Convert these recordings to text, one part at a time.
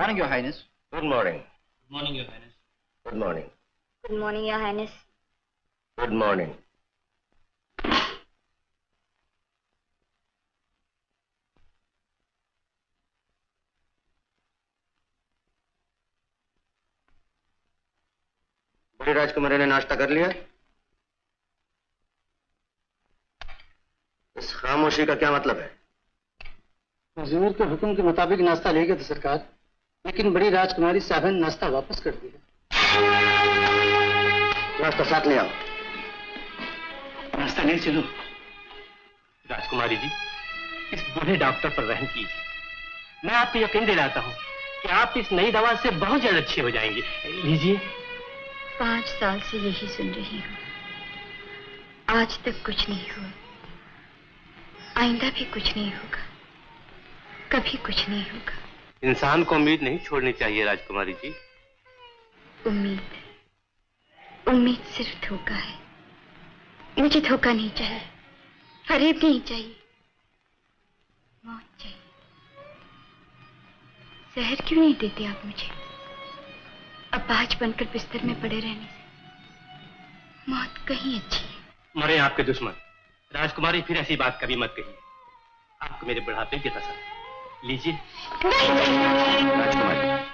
morning, Your Highness. Good morning. Good morning, Your Highness. Good morning. Good morning, Your Highness. Good morning. बड़ी राजकुमारी ने नाश्ता कर लिया? इस खामोशी का क्या मतलब है? हुजूर के हुक्म के मुताबिक नाश्ता ले गए थे सरकार, लेकिन बड़ी राजकुमारी साहब ने नाश्ता वापस कर दिया। नाश्ता साथ ले आओ। नाश्ता ले चलो। राजकुमारी जी, इस बूढ़े डॉक्टर पर रहम कीजिए। मैं आपको यकीन दिलाता हूँ कि आप इस नई दवा से बहुत जल्द अच्छे हो जाएंगे। लीजिए। 5 साल से यही सुन रही हूँ, आज तक कुछ नहीं हुआ, आइंदा भी कुछ नहीं होगा, कभी कुछ नहीं होगा। इंसान को उम्मीद नहीं छोड़नी चाहिए राजकुमारी जी। उम्मीद सिर्फ धोखा है। मुझे धोखा नहीं चाहिए, फरेब नहीं चाहिए, मौत चाहिए। जहर क्यों नहीं देते आप मुझे? अपाहिज बनकर बिस्तर में पड़े रहने से मौत कहीं अच्छी है। मरे आपके दुश्मन। राजकुमारी, फिर ऐसी बात कभी मत कहिए। आपको मेरे बुढ़ापे की कसम। लीजिए। राजकुमारी,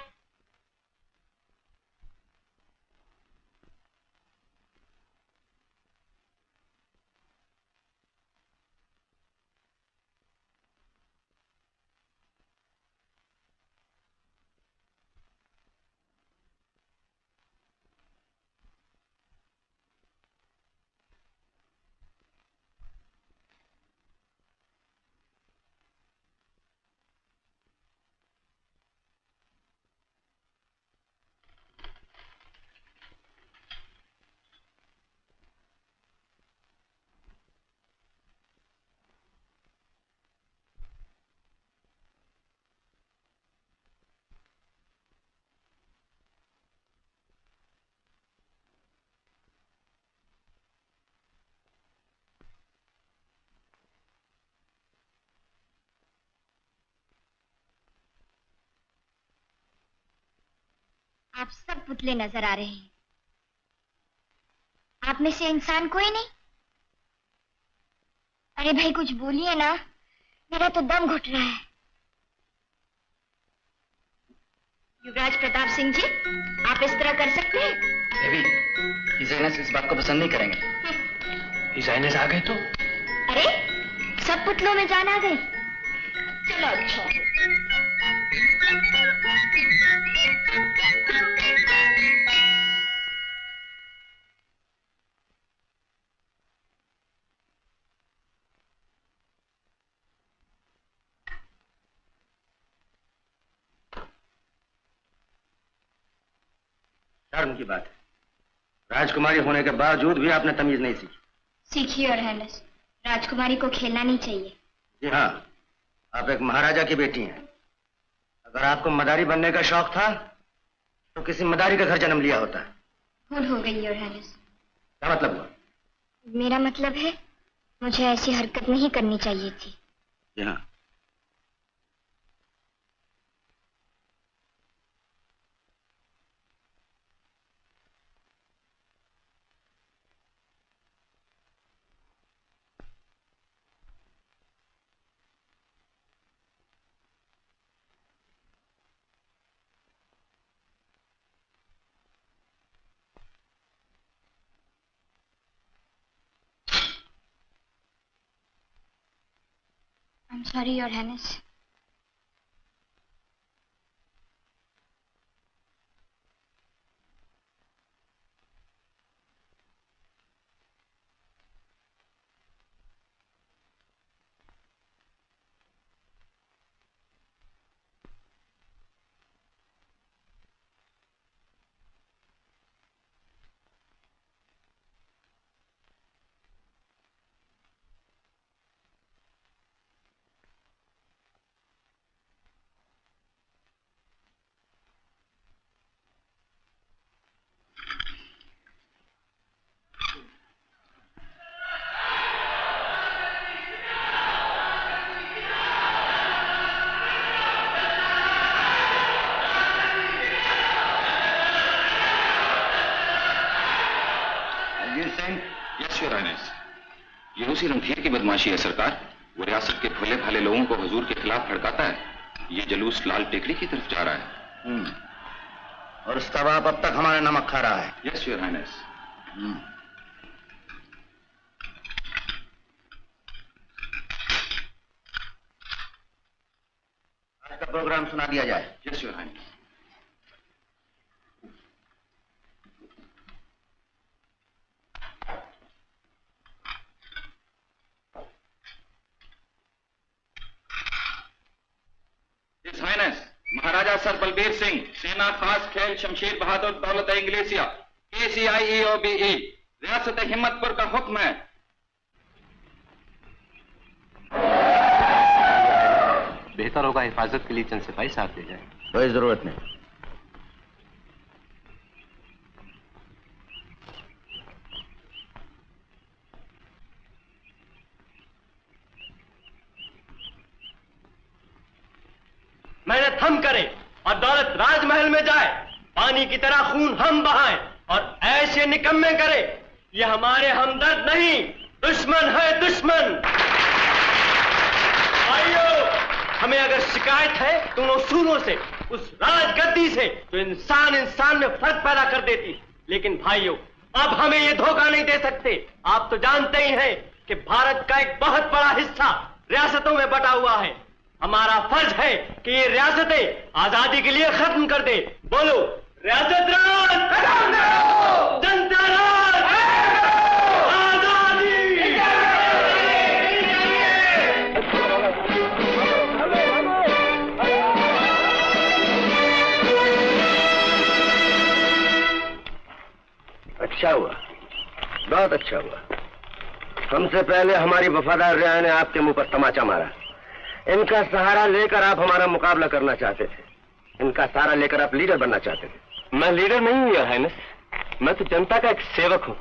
आप सब पुतले नजर आ रहे हैं, आप में से इंसान कोई नहीं। अरे भाई कुछ बोलिए ना, मेरा तो दम घुट रहा है। युवराज प्रताप सिंह जी, आप इस तरह कर सकते हैं? देवी, हिज हाइनेस इस बात को पसंद नहीं करेंगे। हिज हाइनेस आ गए तो? अरे सब पुतलों में जान आ गई। चलो अच्छा। शर्म की बात है। राजकुमारी होने के बावजूद भी आपने तमीज नहीं सीखी। सीखिए और हाइनेस, राजकुमारी को खेलना नहीं चाहिए। जी हाँ, आप एक महाराजा की बेटी हैं। अगर आपको मदारी बनने का शौक था तो किसी मदारी का घर जन्म लिया होता। भूल हो गई योर हाइनेस। क्या मतलब हुआ? मेरा मतलब है, मुझे ऐसी हरकत नहीं करनी चाहिए थी। जी हाँ। I'm sorry, Your Highness. Rajveer Singh. Yes your highness. ये उसी रणधीर की बदमाशी है सरकार। वो रियासत के भोले भाले लोगों को हुजूर के खिलाफ भड़काता है। ये जलूस लाल टेकड़ी की तरफ जा रहा है। और उसका बाप अब तक हमारा नमक खा रहा है। Yes your highness. आज का प्रोग्राम सुना दिया जाए। Yes your highness. His Highness Maharaja sir Balbir Singh, सेना खास खेल शमशेर बहादुर दौलत इंग्लेसिया, KCIEOBE, रियासत हिम्मतपुर का हुक्म है। बेहतर होगा हिफाजत के लिए चंद सिपाही साथ ले जाए। कोई जरूरत नहीं। मेहनत हम करें और दौलत राजमहल में जाए, पानी की तरह खून हम बहाएं और ऐसे निकम्मे करें। ये हमारे हमदर्द नहीं, दुश्मन है दुश्मन। भाइयों, हमें अगर शिकायत है तो उन उसूलों से, उस राजगद्दी से जो इंसान इंसान में फर्क पैदा कर देती। लेकिन भाइयों, अब हमें ये धोखा नहीं दे सकते। आप तो जानते ही हैं कि भारत का एक बहुत बड़ा हिस्सा रियासतों में बटा हुआ है। हमारा फर्ज है कि ये रियासतें आजादी के लिए खत्म कर दे। बोलो, रियासत राज, जनता राज, आजादी। अच्छा हुआ, बहुत अच्छा हुआ। हमसे पहले हमारी वफादार रियाया ने आपके मुंह पर तमाचा मारा। इनका सहारा लेकर आप हमारा मुकाबला करना चाहते थे। इनका सहारा लेकर आप लीडर बनना चाहते थे। मैं लीडर नहीं हूं योर हाइनेस, मैं तो जनता का एक सेवक हूं।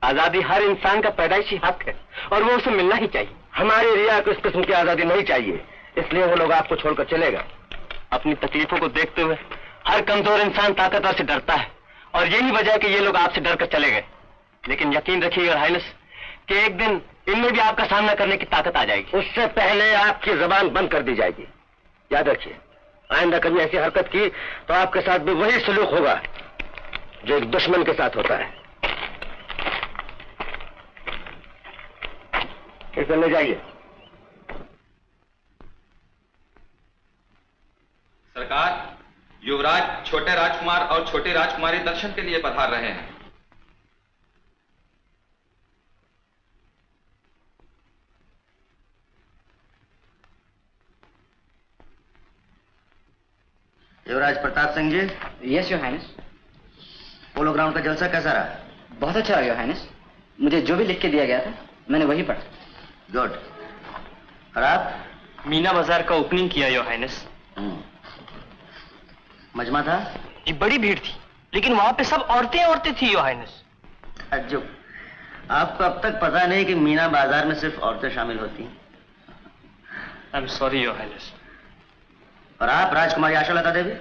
आजादी हर इंसान का पैदाइशी हक है और वो उसे मिलना ही चाहिए। हमारी रिया को इस किस्म की आजादी नहीं चाहिए, इसलिए वो लोग आपको छोड़कर चलेगा। अपनी तकलीफों को देखते हुए हर कमजोर इंसान ताकतवर से डरता है और यही वजह है कि ये लोग आपसे डर कर चले गए। लेकिन यकीन रखिए योर हाइनेस कि एक दिन इनमें भी आपका सामना करने की ताकत आ जाएगी। उससे पहले आपकी जबान बंद कर दी जाएगी। याद रखिए, आइंदा कभी ऐसी हरकत की तो आपके साथ भी वही सलूक होगा जो एक दुश्मन के साथ होता है। इसे ले जाइए। सरकार, युवराज छोटे राजकुमार और छोटी राजकुमारी दर्शन के लिए पधार रहे हैं। Yuvraj Pratap Singh ji. Yes your highness. Polo ground का जलसा कैसा रहा? बहुत अच्छा रहा योर हाइनेस। मुझे जो भी लिख के दिया गया था मैंने वही पढ़ा। गुड। और आप? मीना बाजार का ओपनिंग किया योर हाइनेस। मजमा था? ये बड़ी भीड़ थी, लेकिन वहां पे सब औरतें थी योर हाइनेस। ताज्जुब, आपको अब तक पता नहीं कि मीना बाजार में सिर्फ औरतें शामिल होती हैं। I am sorry your highness. और आप राजकुमारी आशालता देवी?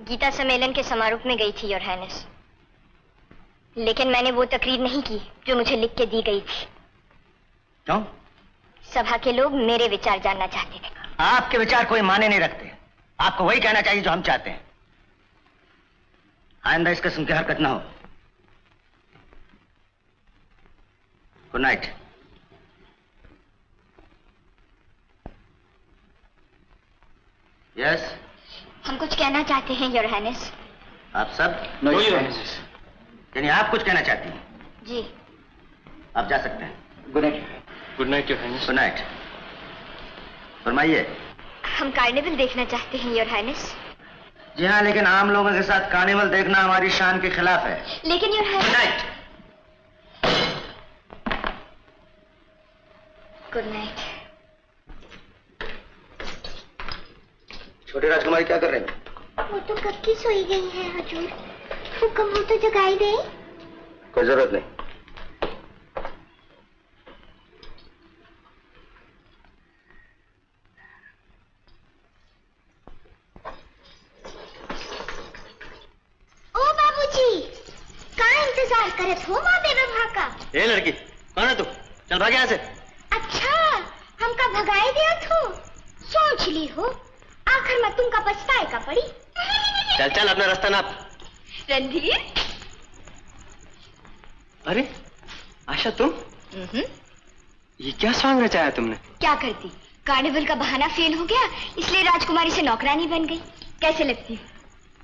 गीता सम्मेलन के समारोह में गई थी योर हाइनेस, लेकिन मैंने वो तकरीर नहीं की जो मुझे लिख के दी गई थी। क्यों? सभा के लोग मेरे विचार जानना चाहते थे। आपके विचार कोई माने नहीं रखते। आपको वही कहना चाहिए जो हम चाहते हैं। आइंदा इस किस्म की हरकत ना हो। Good night. यस? हम कुछ कहना चाहते हैं योर हाइनेस। आप सब? No your highness. यानी आप कुछ कहना चाहती हैं? जी। आप जा सकते हैं। Good night. Good night your highness. Good night. फरमाइए। हम कार्निवल देखना चाहते हैं योर हाइनेस। जी हाँ, लेकिन आम लोगों के साथ कार्निवल देखना हमारी शान के खिलाफ है। लेकिन your good highness. Night. Good night. छोटी राजकुमारी क्या कर रही है? वो तो कब की सोई गई है हुजूर। हुक्म हो तो जगाई दे। कोई जरूरत नहीं। ओ बाबूजी, कहाँ इंतजार करे थो माँ बेवफा का। ए लड़की, कौन है तू? चल भाग यहाँ से। अच्छा, हमका भगाई दिया थो। सोच ली हो, आखिर में तुमका पछताए का पड़ी। चल चल अपना रास्ता नाप। रणधीर। अरे आशा, तुम? ये क्या सॉन्ग रचाया तुमने? क्या करती, कार्निवल का बहाना फेल हो गया, इसलिए राजकुमारी से नौकरानी बन गई। कैसे लगती हो?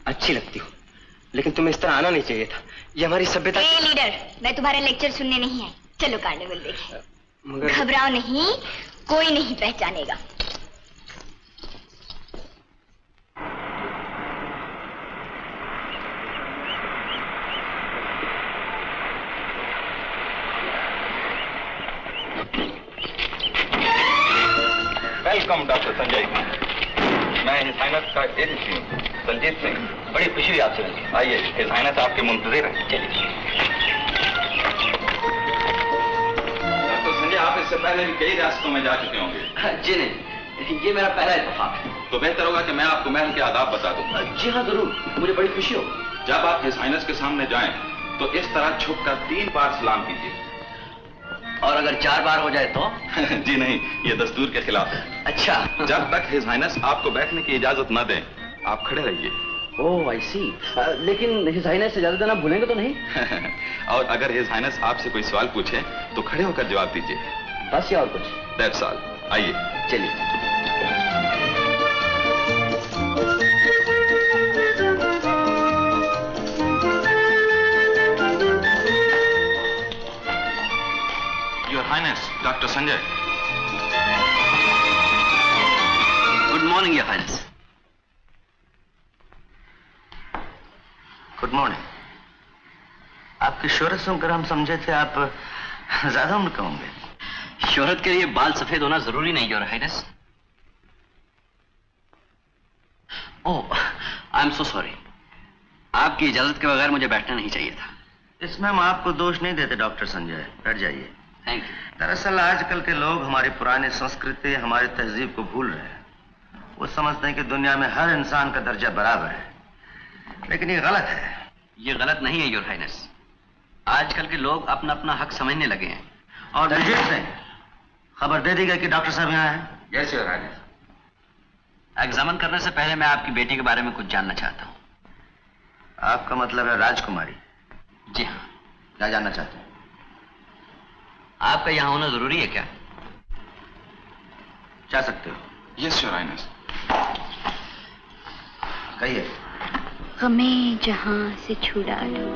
अच्छी लगती हो, लेकिन तुम्हें इस तरह आना नहीं चाहिए था। ये हमारी सभ्यता। ए लीडर, मैं तुम्हारा लेक्चर सुनने नहीं आई। चलो कार्निवल देखें। मगर घबराओ नहीं, कोई नहीं पहचानेगा। Welcome doctor Sanjay. मैं हिज हाइनेस का एजेंसी हूँ, दलजीत सिंह। बड़ी खुशी हुई आपसे मिलकर। आइए, हिज हाइनेस आपके मुंतजिर हैं। चलिए। डॉक्टर संजय, आप इससे पहले भी कई रियासतों में जा चुके होंगे। जी नहीं, ये मेरा पहला इत्तेफाक है। तो बेहतर होगा कि मैं आपको महल के आदाब बता दूं। जी हाँ जरूर, मुझे बड़ी खुशी होगी। जब आप हिज हाइनेस के सामने जाएं, तो इस तरह झुककर 3 बार सलाम कीजिए। और अगर 4 बार हो जाए तो? जी नहीं, ये दस्तूर के खिलाफ है। अच्छा। जब तक हिज हाइनेस आपको बैठने की इजाजत न दें, आप खड़े रहिए। ओह आई सी। लेकिन हिज हाइनेस इजाजत देना भूलेंगे तो नहीं? और अगर हिज हाइनेस आपसे कोई सवाल पूछे तो खड़े होकर जवाब दीजिए। बस या और कुछ? That's all. आइए। चलिए। Your highness doctor Sanjay. Good morning your highness. Good morning. आपकी शोहरत सुनकर हम समझे थे आप ज्यादा उम्र के होंगे। शोहरत के लिए बाल सफेद होना जरूरी नहीं your highness. Oh, I am so sorry. आपकी इजाजत के बगैर मुझे बैठना नहीं चाहिए था। इसमें हम आपको दोष नहीं देते डॉक्टर संजय, बैठ जाइए। Thank you. दरअसल आजकल के लोग हमारी पुरानी संस्कृति, हमारी तहजीब को भूल रहे हैं। वो समझते हैं कि दुनिया में हर इंसान का दर्जा बराबर है, लेकिन ये गलत है। ये गलत नहीं है योर हाइनेस। आजकल के लोग अपना अपना हक समझने लगे हैं। और दलजीत सिंह, खबर दे दी गई कि डॉक्टर साहब यहाँ हैं। Yes your highness. एग्जामिन करने से पहले मैं आपकी बेटी के बारे में कुछ जानना चाहता हूँ। आपका मतलब है राजकुमारी? जी हाँ। क्या जानना चाहते हैं? आपका यहाँ होना जरूरी है क्या? जा सकते हो। Yes your highness. कहिए। हमें जहां से छुड़ा लो,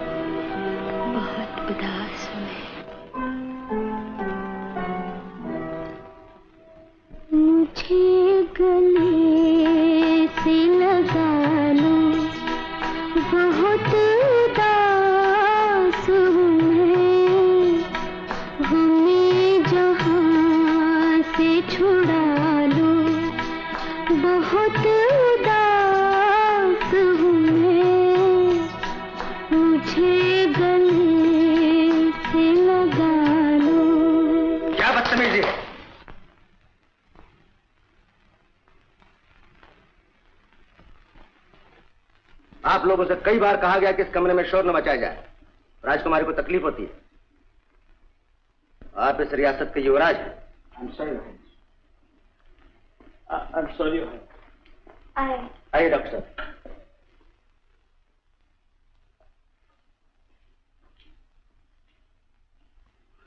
बहुत उदास हूं मैं। मुझे गले से लगा लो, बहुत उदास हूं मैं। हमें जहां से छुड़ा लो, बहुत उदास हूं मैं। मुझे गले से लगा लो। क्या बदतमीजी है? आप लोगों से कई बार कहा गया कि इस कमरे में शोर न मचाया जाए, राजकुमारी को तकलीफ होती है। आप इस रियासत के युवराज हैं। आइए डॉक्टर साहब।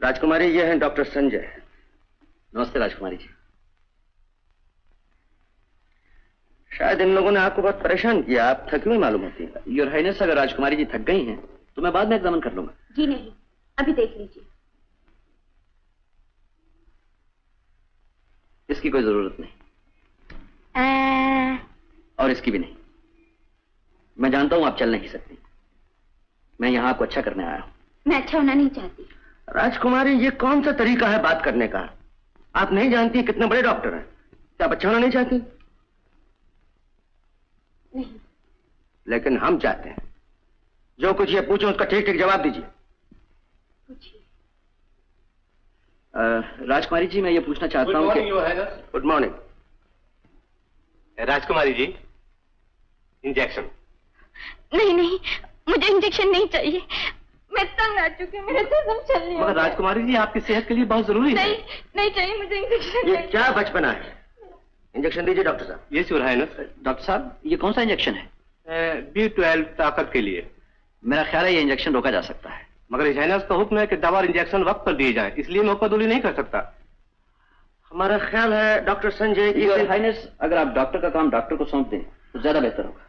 राजकुमारी, ये हैं डॉक्टर संजय। नमस्ते राजकुमारी जी। शायद इन लोगों ने आपको बहुत परेशान किया, आप थकी हुई मालूम होती है। योर हाइनेस, अगर राजकुमारी जी थक गई हैं तो मैं बाद में एग्जामिन कर लूंगा। जी नहीं, अभी देख लीजिए। इसकी कोई जरूरत नहीं और इसकी भी नहीं। मैं जानता हूं आप चल नहीं सकती। मैं यहां आपको अच्छा करने आया हूं। मैं अच्छा होना नहीं चाहती। राजकुमारी, ये कौन सा तरीका है बात करने का? आप नहीं जानती कितने बड़े डॉक्टर हैं। क्या आप अच्छा होना नहीं चाहती? नहीं। लेकिन हम चाहते हैं। जो कुछ ये पूछे उसका ठीक ठीक जवाब दीजिए। पूछिए। राजकुमारी जी, मैं ये पूछना चाहता हूँ कि गुड मॉर्निंग। राजकुमारी जी, इंजेक्शन। नहीं नहीं, मुझे इंजेक्शन नहीं चाहिए। मैं तंग आ चुकी हूँ, मेरे से सब चल नहीं मगर राजकुमारी जी आपकी सेहत के लिए बहुत जरूरी है। नहीं चाहिए मुझे इंजेक्शन। ये क्या बचपना है? इंजेक्शन दीजिए डॉक्टर साहब। ये योर हाइनेस। डॉक्टर साहब, ये कौन सा इंजेक्शन है? B12 ताकत के लिए। मेरा ख्याल है ये इंजेक्शन रोका जा सकता है। मगर हिज हाइनेस का हुक्म है कि दवा और इंजेक्शन वक्त पर दिए जाए, इसलिए मैं मौकादूली नहीं कर सकता। हमारा ख्याल है डॉक्टर संजय की। योर हाइनेस, अगर आप डॉक्टर का काम डॉक्टर को सौंप दें तो ज्यादा बेहतर होगा।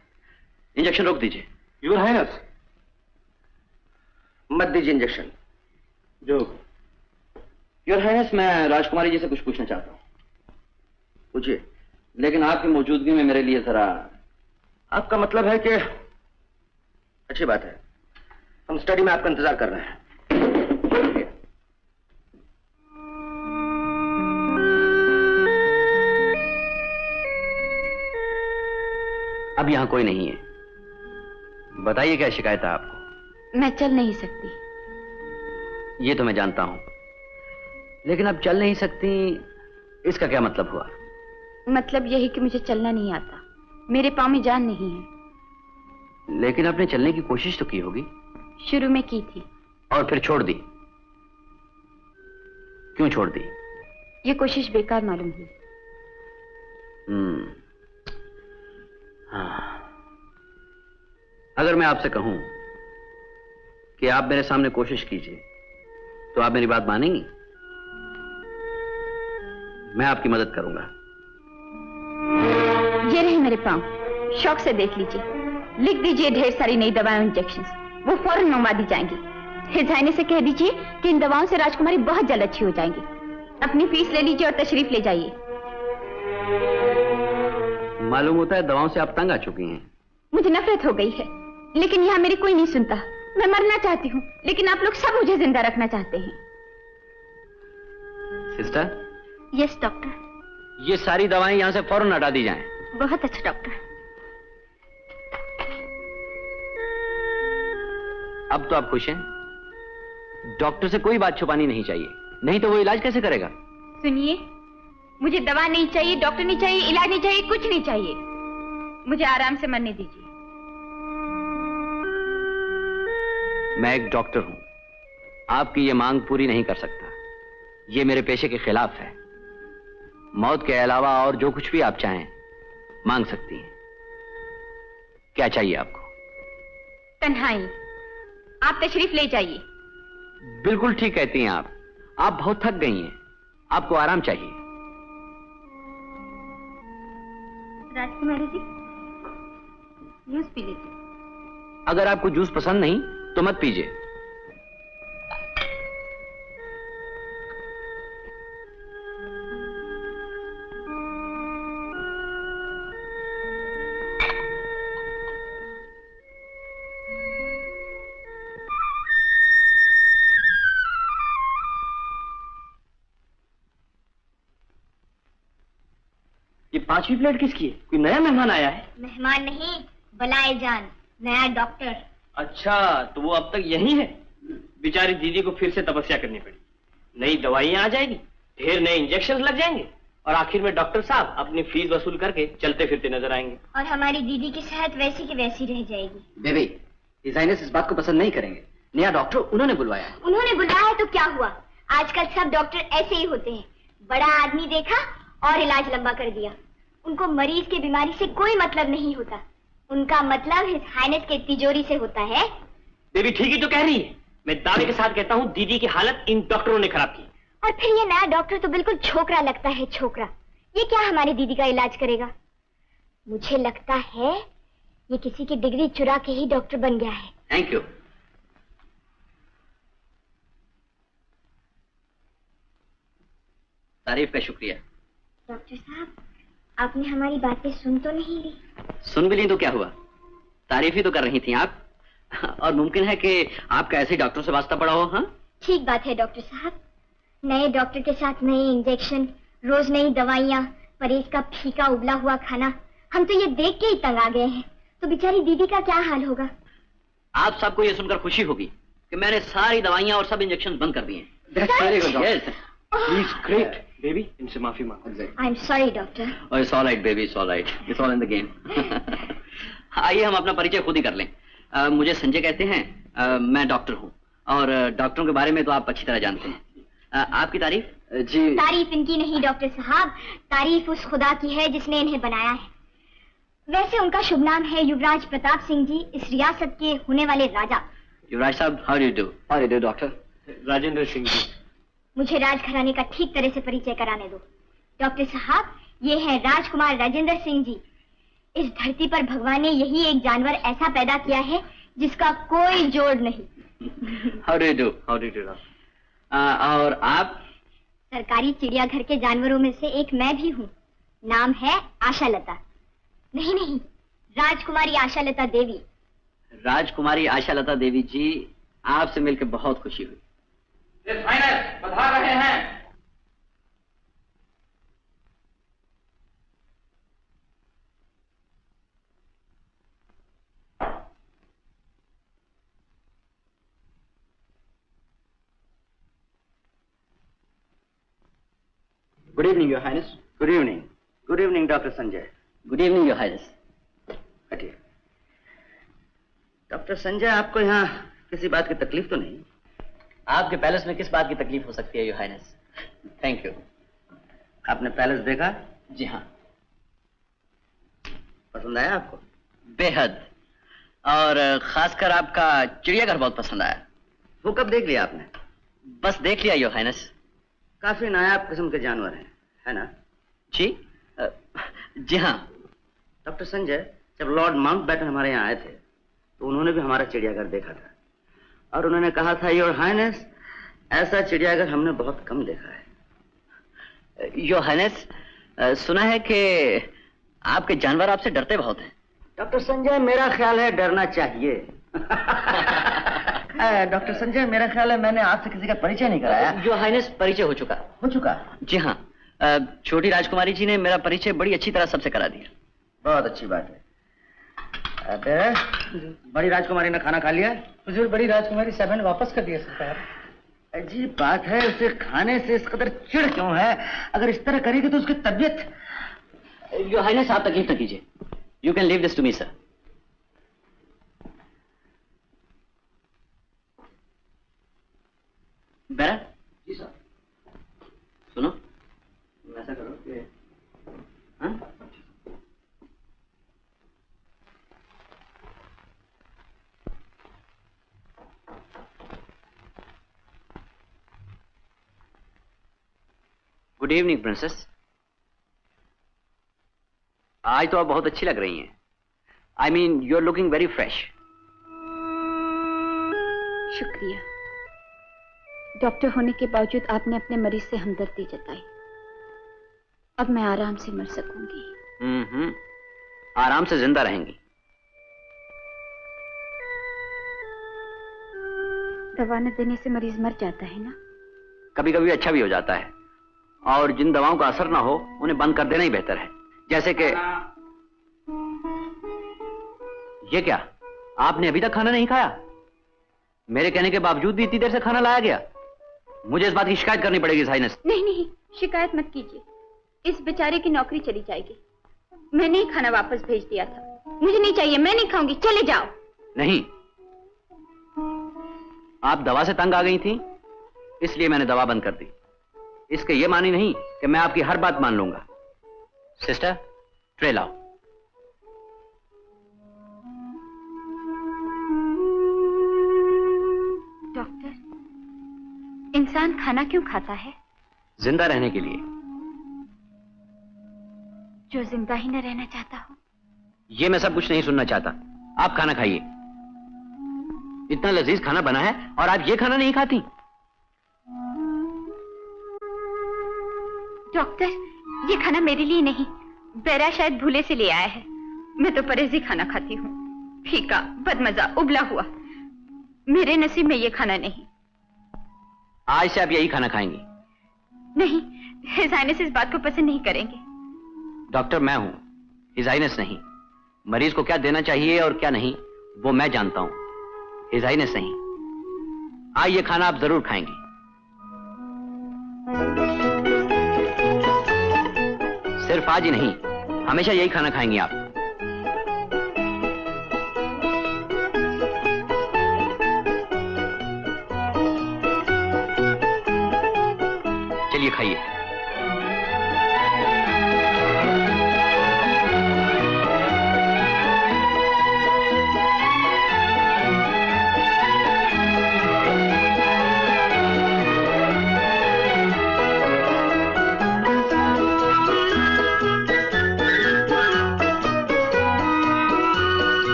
इंजेक्शन रोक दीजिए। योर हाइनेस, मत दीजिए इंजेक्शन। जो योर हाइनेस, मैं राजकुमारी जी से कुछ पूछना चाहता हूँ। पूछिए। लेकिन आपकी मौजूदगी में मेरे लिए जरा। आपका मतलब है कि अच्छी बात है, हम स्टडी में आपका इंतजार कर रहे हैं। अब यहाँ कोई नहीं है, बताइए क्या शिकायत है आपको? मैं चल नहीं सकती। ये तो मैं जानता हूं, लेकिन अब चल नहीं सकती इसका क्या मतलब हुआ? मतलब यही कि मुझे चलना नहीं आता, मेरे पाँव में जान नहीं है। लेकिन आपने चलने की कोशिश तो की होगी। शुरू में की थी। और फिर छोड़ दी। क्यों छोड़ दी? ये कोशिश बेकार मालूम हुई। हाँ। अगर मैं आपसे कहूं कि आप मेरे सामने कोशिश कीजिए तो आप मेरी बात मानेंगी? मैं आपकी मदद करूंगा। ये रहे मेरे पाँव, शौक से देख लीजिए। लिख दीजिए ढेर सारी नई दवाएं, इंजेक्शन, वो फौरन मंगवा दी जाएंगी। हिजाइने से कह दीजिए कि इन दवाओं से राजकुमारी बहुत जल्द अच्छी हो जाएंगी। अपनी फीस ले लीजिए और तशरीफ ले जाइए। मालूम होता है दवाओं से आप तंग आ चुकी हैं। मुझे नफरत हो गई है, लेकिन यहाँ मेरी कोई नहीं सुनता। मैं मरना चाहती हूँ, लेकिन आप लोग सब मुझे जिंदा रखना चाहते हैं। सिस्टर। Yes doctor. ये सारी दवाएं यहाँ से फौरन हटा दी जाएं। बहुत अच्छा डॉक्टर। अब तो आप खुश हैं? डॉक्टर से कोई बात छुपानी नहीं चाहिए, नहीं तो वो इलाज कैसे करेगा? सुनिए, मुझे दवा नहीं चाहिए, डॉक्टर नहीं चाहिए, इलाज नहीं चाहिए, कुछ नहीं चाहिए। मुझे आराम से मरने दीजिए। मैं एक डॉक्टर हूं, आपकी ये मांग पूरी नहीं कर सकता। ये मेरे पेशे के खिलाफ है। मौत के अलावा और जो कुछ भी आप चाहें मांग सकती हैं। क्या चाहिए आपको? तन्हाई। आप तशरीफ ले जाइए। बिल्कुल ठीक कहती हैं आप बहुत थक गई हैं, आपको आराम चाहिए। राजकुमारी जी, जूस पी लीजिए। अगर आपको जूस पसंद नहीं तो मत पीजिए। ये 5वीं प्लेट किसकी है? कोई नया मेहमान आया है? मेहमान नहीं, बलाए जान, नया डॉक्टर। अच्छा, तो वो अब तक यही है। बेचारी दीदी को फिर से तपस्या करनी पड़ी। नई दवाइयां आ जाएगी, ढेर नए इंजेक्शन लग जाएंगे और आखिर में डॉक्टर साहब अपनी फीस वसूल करके चलते फिरते नजर आएंगे। और हमारी दीदी की सेहत वैसी की वैसी रह जाएगी। बेबी, डिजाइनर्स इस बात को पसंद नहीं करेंगे। नया डॉक्टर उन्होंने बुलवाया है। उन्होंने बुलाया है तो क्या हुआ? आजकल सब डॉक्टर ऐसे ही होते हैं। बड़ा आदमी देखा और इलाज लंबा कर दिया। उनको मरीज की बीमारी से कोई मतलब नहीं होता। उनका मतलब हिज हाइनेस के तिजोरी से होता है। बेबी ठीक ही तो कह रही है। मैं दावे के साथ कहता हूँ दीदी की हालत इन डॉक्टरों ने खराब की। और फिर ये नया डॉक्टर तो बिल्कुल छोकरा लगता है, छोकरा। ये क्या हमारी दीदी का इलाज करेगा? मुझे लगता है ये किसी की डिग्री चुरा के ही डॉक्टर बन गया है। Thank you. तारीफ का शुक्रिया। डॉक्टर साहब, आपने हमारी बातें सुन तो नहीं ली? सुन भी ली तो क्या हुआ, तारीफ ही तो कर रही थी आप। और मुमकिन है कि आपका ऐसे डॉक्टर से वास्ता पड़ा हो। हाँ, ठीक बात है डॉक्टर साहब। नए डॉक्टर के साथ नए इंजेक्शन, रोज नई दवाइयाँ, परहेज का फीका उबला हुआ खाना। हम तो ये देख के ही तंग आ गए हैं। तो बेचारी दीदी का क्या हाल होगा? आप सबको ये सुनकर खुशी होगी कि मैंने सारी दवाइयाँ और सब इंजेक्शन बंद कर दिए। Please great. बेबी, इनसे माफी मांगो। I am sorry doctor. और it's all right baby, it's all right, it's all in the game. आइए हम अपना परिचय खुद ही कर लें। मुझे संजय कहते हैं। मैं डॉक्टर हूँ और डॉक्टरों के बारे में तो आप अच्छी तरह जानते हैं। आपकी तारीफ? जी। तारीफ इनकी नहीं डॉक्टर साहब, तारीफ उस खुदा की है जिसने इन्हें बनाया है। वैसे उनका शुभ नाम है युवराज प्रताप सिंह जी, इस रियासत के होने वाले राजा। युवराज साहब, how do do doctor? Rajendra Singh ji. मुझे राजघराने का ठीक तरह से परिचय कराने दो। डॉक्टर साहब, ये है राजकुमार राजेंद्र सिंह जी। इस धरती पर भगवान ने यही एक जानवर ऐसा पैदा किया है जिसका कोई जोड़ नहीं। हाउ डू डू और आप? सरकारी चिड़ियाघर के जानवरों में से एक मैं भी हूँ। नाम है आशालता। नहीं, राजकुमारी आशालता देवी। राजकुमारी आशालता देवी जी, आपसे मिलकर बहुत खुशी हुई। बता रहे हैं। Good evening your highness. Good evening. Good evening doctor Sanjay. Good evening your highness. हटिए। डॉक्टर संजय, आपको यहाँ किसी बात की तकलीफ तो नहीं? आपके पैलेस में किस बात की तकलीफ हो सकती है योर हाइनेस? Thank you. आपने पैलेस देखा? जी हाँ। पसंद आया आपको? बेहद, और खासकर आपका चिड़ियाघर बहुत पसंद आया। वो कब देख लिया आपने? बस देख लिया योर हाइनेस। काफी नायाब किस्म के जानवर हैं, है ना? जी जी हाँ। डॉक्टर संजय, जब लॉर्ड माउंटबेटन हमारे यहाँ आए थे तो उन्होंने भी हमारा चिड़ियाघर देखा था, और उन्होंने कहा था योर हाइनेस, ऐसा चिड़ियाघर हमने बहुत कम देखा है। योर हाइनेस, सुना है कि आपके जानवर आपसे डरते बहुत हैं। डॉक्टर संजय, मेरा ख्याल है डरना चाहिए। डॉक्टर संजय, मेरा ख्याल है मैंने आपसे किसी का परिचय नहीं कराया। योर हाइनेस, परिचय हो चुका। जी हाँ, छोटी राजकुमारी जी ने मेरा परिचय बड़ी अच्छी तरह सबसे करा दिया। बहुत अच्छी बात है। बड़ी राजकुमारी ने खाना खा लिया? हुजूर, बड़ी राजकुमारी साहब ने वापस कर दिया सरकार। अजीब बात है, उसे खाने से इस कदर चिढ़ क्यों है? अगर इस तरह करेगी तो उसकी तबीयत। योर हाइनेस, आप तकलीफ न कीजिए। You can leave this to me sir. बेरा जी सर। सुनो, ऐसा करो कि गुड इवनिंग प्रिंसेस। आज तो आप बहुत अच्छी लग रही हैं। I mean you are looking very fresh. शुक्रिया। डॉक्टर होने के बावजूद आपने अपने मरीज से हमदर्दी जताई। अब मैं आराम से मर सकूंगी। आराम से जिंदा रहेंगी। दवा न देने से मरीज मर जाता है ना? कभी कभी अच्छा भी हो जाता है, और जिन दवाओं का असर ना हो उन्हें बंद कर देना ही बेहतर है। जैसे कि ये क्या, आपने अभी तक खाना नहीं खाया? मेरे कहने के बावजूद भी इतनी देर से खाना लाया गया? मुझे इस बात की शिकायत करनी पड़ेगी हाइनेस। नहीं, शिकायत मत कीजिए। इस बेचारे की नौकरी चली जाएगी। मैंने ही खाना वापस भेज दिया था। मुझे नहीं चाहिए, मैं नहीं खाऊंगी, चले जाओ। नहीं, आप दवा से तंग आ गई थी, इसलिए मैंने दवा बंद कर दी। इसके ये मानी नहीं कि मैं आपकी हर बात मान लूंगा। सिस्टर, ट्रे लाओ। डॉक्टर, इंसान खाना क्यों खाता है? जिंदा रहने के लिए। जो जिंदा ही न रहना चाहता हो? ये मैं सब कुछ नहीं सुनना चाहता। आप खाना खाइए। इतना लजीज खाना बना है और आप ये खाना नहीं खाती? डॉक्टर, ये खाना मेरे लिए नहीं, बेरा शायद भूले से ले आया है। मैं तो परहेजी खाना खाती हूँ, फीका, बदमजा, उबला हुआ। मेरे नसीब में ये खाना नहीं। आज से आप यही खाना खाएंगी? नहीं, हिज हाइनेस इस बात को पसंद नहीं करेंगे। डॉक्टर मैं हूं, हिज हाइनेस नहीं। मरीज को क्या देना चाहिए और क्या नहीं वो मैं जानता हूं, हिज हाइनेस नहीं। आज ये खाना आप जरूर खाएंगी। सिर्फ आज ही नहीं, हमेशा यही खाना खाएंगी आप। चलिए खाइए।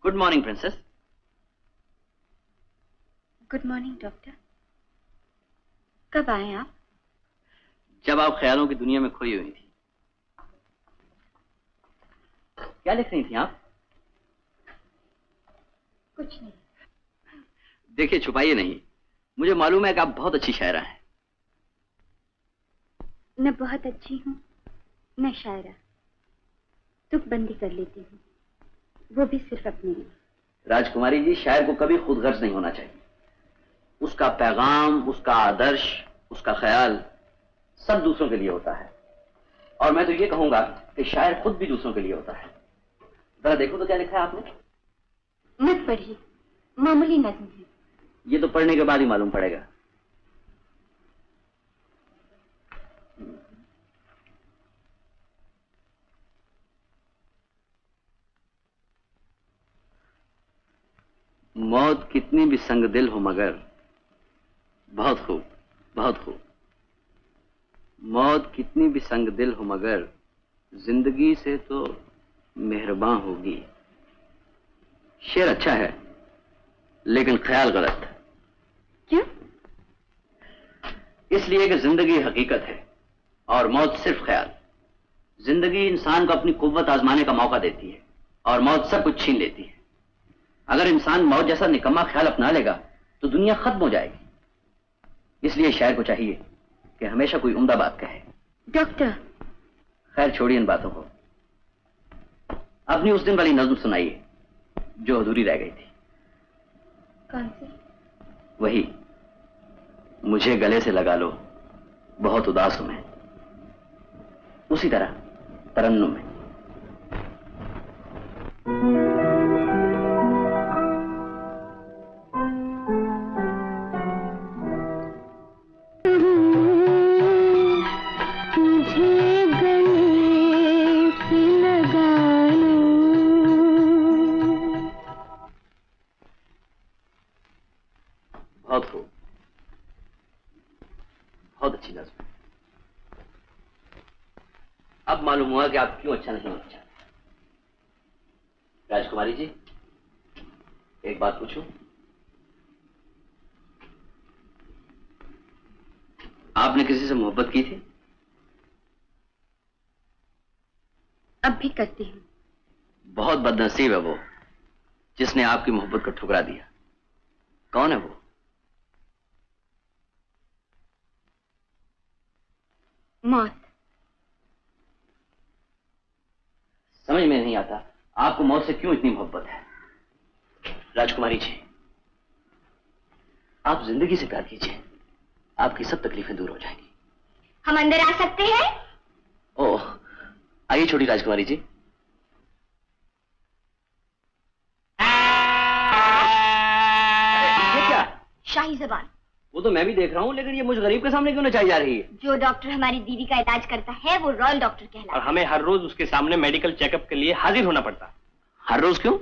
Good morning princess. Good morning doctor. कब आए आप? जब आप ख्यालों की दुनिया में खोई हुई थी। क्या लिख रही थी आप? कुछ नहीं। देखिए, छुपाइए नहीं, मुझे मालूम है कि आप बहुत अच्छी शायरा हैं। न बहुत अच्छी हूँ न शायरा, तुकबंदी कर लेती हूँ, वो भी सिर्फ अपने लिए। राजकुमारी जी, शायर को कभी खुद गर्ज नहीं होना चाहिए। उसका पैगाम, उसका आदर्श, उसका ख्याल सब दूसरों के लिए होता है। और मैं तो ये कहूंगा कि शायर खुद भी दूसरों के लिए होता है। जरा देखो तो क्या लिखा है आपने। मत पढ़िए, मामूली नज्म है। ये तो पढ़ने के बाद ही मालूम पड़ेगा। मौत कितनी भी संग दिल हो मगर, बहुत खूब, बहुत खूब। मौत कितनी भी संग दिल हो मगर, जिंदगी से तो मेहरबान होगी। शेर अच्छा है लेकिन ख्याल गलत। क्यों? इसलिए कि जिंदगी हकीकत है और मौत सिर्फ ख्याल। जिंदगी इंसान को अपनी कुव्वत आजमाने का मौका देती है और मौत सब कुछ छीन लेती है। अगर इंसान मौत जैसा निकम्मा ख्याल अपना लेगा तो दुनिया खत्म हो जाएगी। इसलिए शायर को चाहिए कि हमेशा कोई उम्दा बात कहे। डॉक्टर। खैर छोड़िए इन बातों को, अपनी उस दिन वाली नज्म सुनाइए जो अधूरी रह गई थी। कौन सी? वही, मुझे गले से लगा लो, बहुत उदास हूं मैं। उसी तरह तरन्नुम में। अब मालूम हुआ कि आप क्यों अच्छा नहीं होना चाहते। राजकुमारी जी, एक बात पूछूं? आपने किसी से मोहब्बत की थी? अब भी करती हूँ। बहुत बदनसीब है वो जिसने आपकी मोहब्बत को ठुकरा दिया। कौन है वो? मौत। समझ में नहीं आता आपको मौत से क्यों इतनी मोहब्बत है। राजकुमारी जी, आप जिंदगी से प्यार कीजिए, आपकी सब तकलीफें दूर हो जाएंगी। हम अंदर आ सकते हैं? ओह, आइए छोटी राजकुमारी जी। ये क्या? शाही जबान। वो तो मैं भी देख रहा हूँ, लेकिन ये मुझ गरीब के सामने क्यों नचाई जा रही है? जो डॉक्टर हमारी दीदी का इलाज करता है वो रॉयल डॉक्टर कहलाता है। और हमें हर रोज उसके सामने मेडिकल चेकअप के लिए हाजिर होना पड़ता। हर रोज क्यों?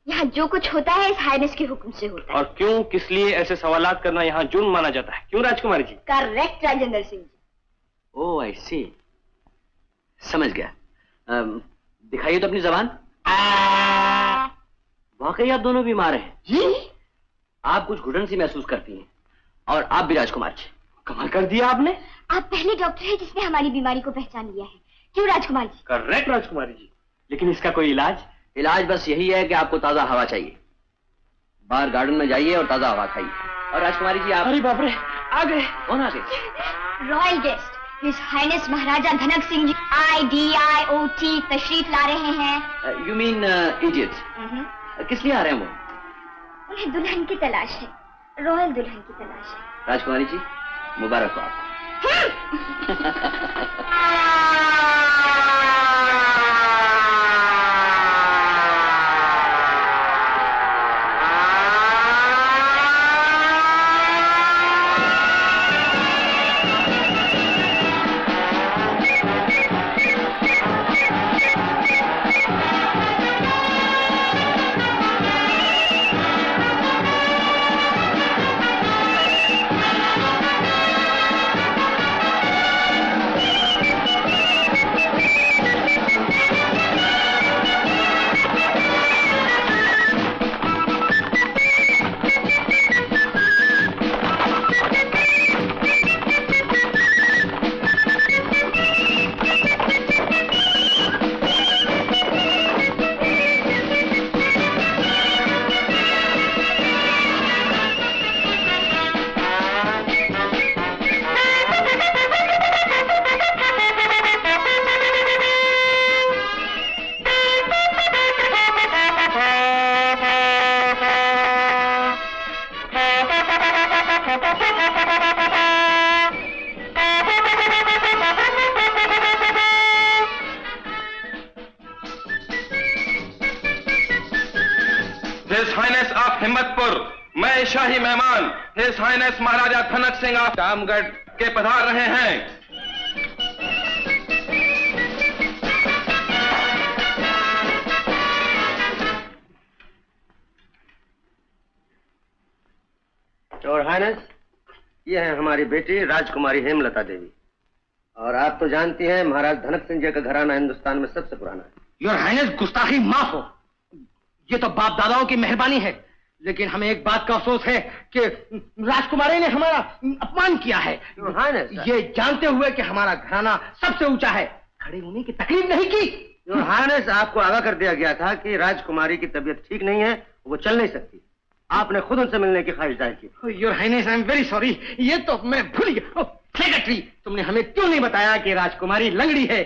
यहाँ जो कुछ होता है इस हाइनेस के हुक्म से होता है। और क्यों, किस लिए ऐसे सवालात करना यहाँ जुर्म माना जाता है? क्यों राजकुमारी जी? करेक्ट राजेंद्र सिंह जी। ओह आई सी, समझ गया। दिखाइए तो अपनी जबान। वाकई आप दोनों बीमार हैं जी। आप कुछ घुटन सी महसूस करती हैं और आप भी राजकुमार जी। कमाल कर दिया आपने। आप पहले डॉक्टर हैं जिसने हमारी बीमारी को पहचान लिया है। क्यों राजकुमार जी? करेक्ट राजकुमारी जी। लेकिन इसका कोई इलाज? इलाज बस यही है कि आपको ताजा हवा चाहिए। बाहर गार्डन में जाइए और ताजा हवा खाइए। और राजकुमारी जी आप। अरे बाप रे, आ गए। कौन आ गए? रॉयल गेस्ट हिज हाइनेस महाराजा धनक सिंह जी IDIOT तशरीफ ला रहे हैं। You mean idiot? किस लिए आ रहे हैं वो? उन्हें दुल्हन की तलाश है, रॉयल दुल्हन की तलाश है। राजकुमारी जी मुबारक हो आपको। हिज हाइनेस ऑफ हिम्मतपुर, मैं शाही मेहमान हिज हाइनेस महाराजा धनक सिंह ऑफ रामगढ़ के पधार रहे हैं। योर हाइनेस, ये है हमारी बेटी राजकुमारी हेमलता देवी। और आप तो जानती हैं महाराज धनक सिंह जी का घराना हिंदुस्तान में सबसे पुराना है। योर हाइनेस, गुस्ताखी माफ हो। ये तो बाप दादाओं की मेहरबानी है, लेकिन हमें एक बात का अफसोस है कि राजकुमारी ने हमारा अपमान किया है। ये जानते हुए कि हमारा घराना सबसे ऊंचा है, खड़े होने की तकलीफ नहीं की। योर हाइनेस, आपको आगाह कर दिया गया था कि राजकुमारी की तबीयत ठीक नहीं है, वो चल नहीं सकती। आपने खुद उनसे मिलने की ख्वाहिश जाहिर की। Your highness, I am very sorry, ये तो मैं भूल गया। सेक्रेटरी, तुमने हमें क्यों नहीं बताया कि राजकुमारी लंगड़ी है?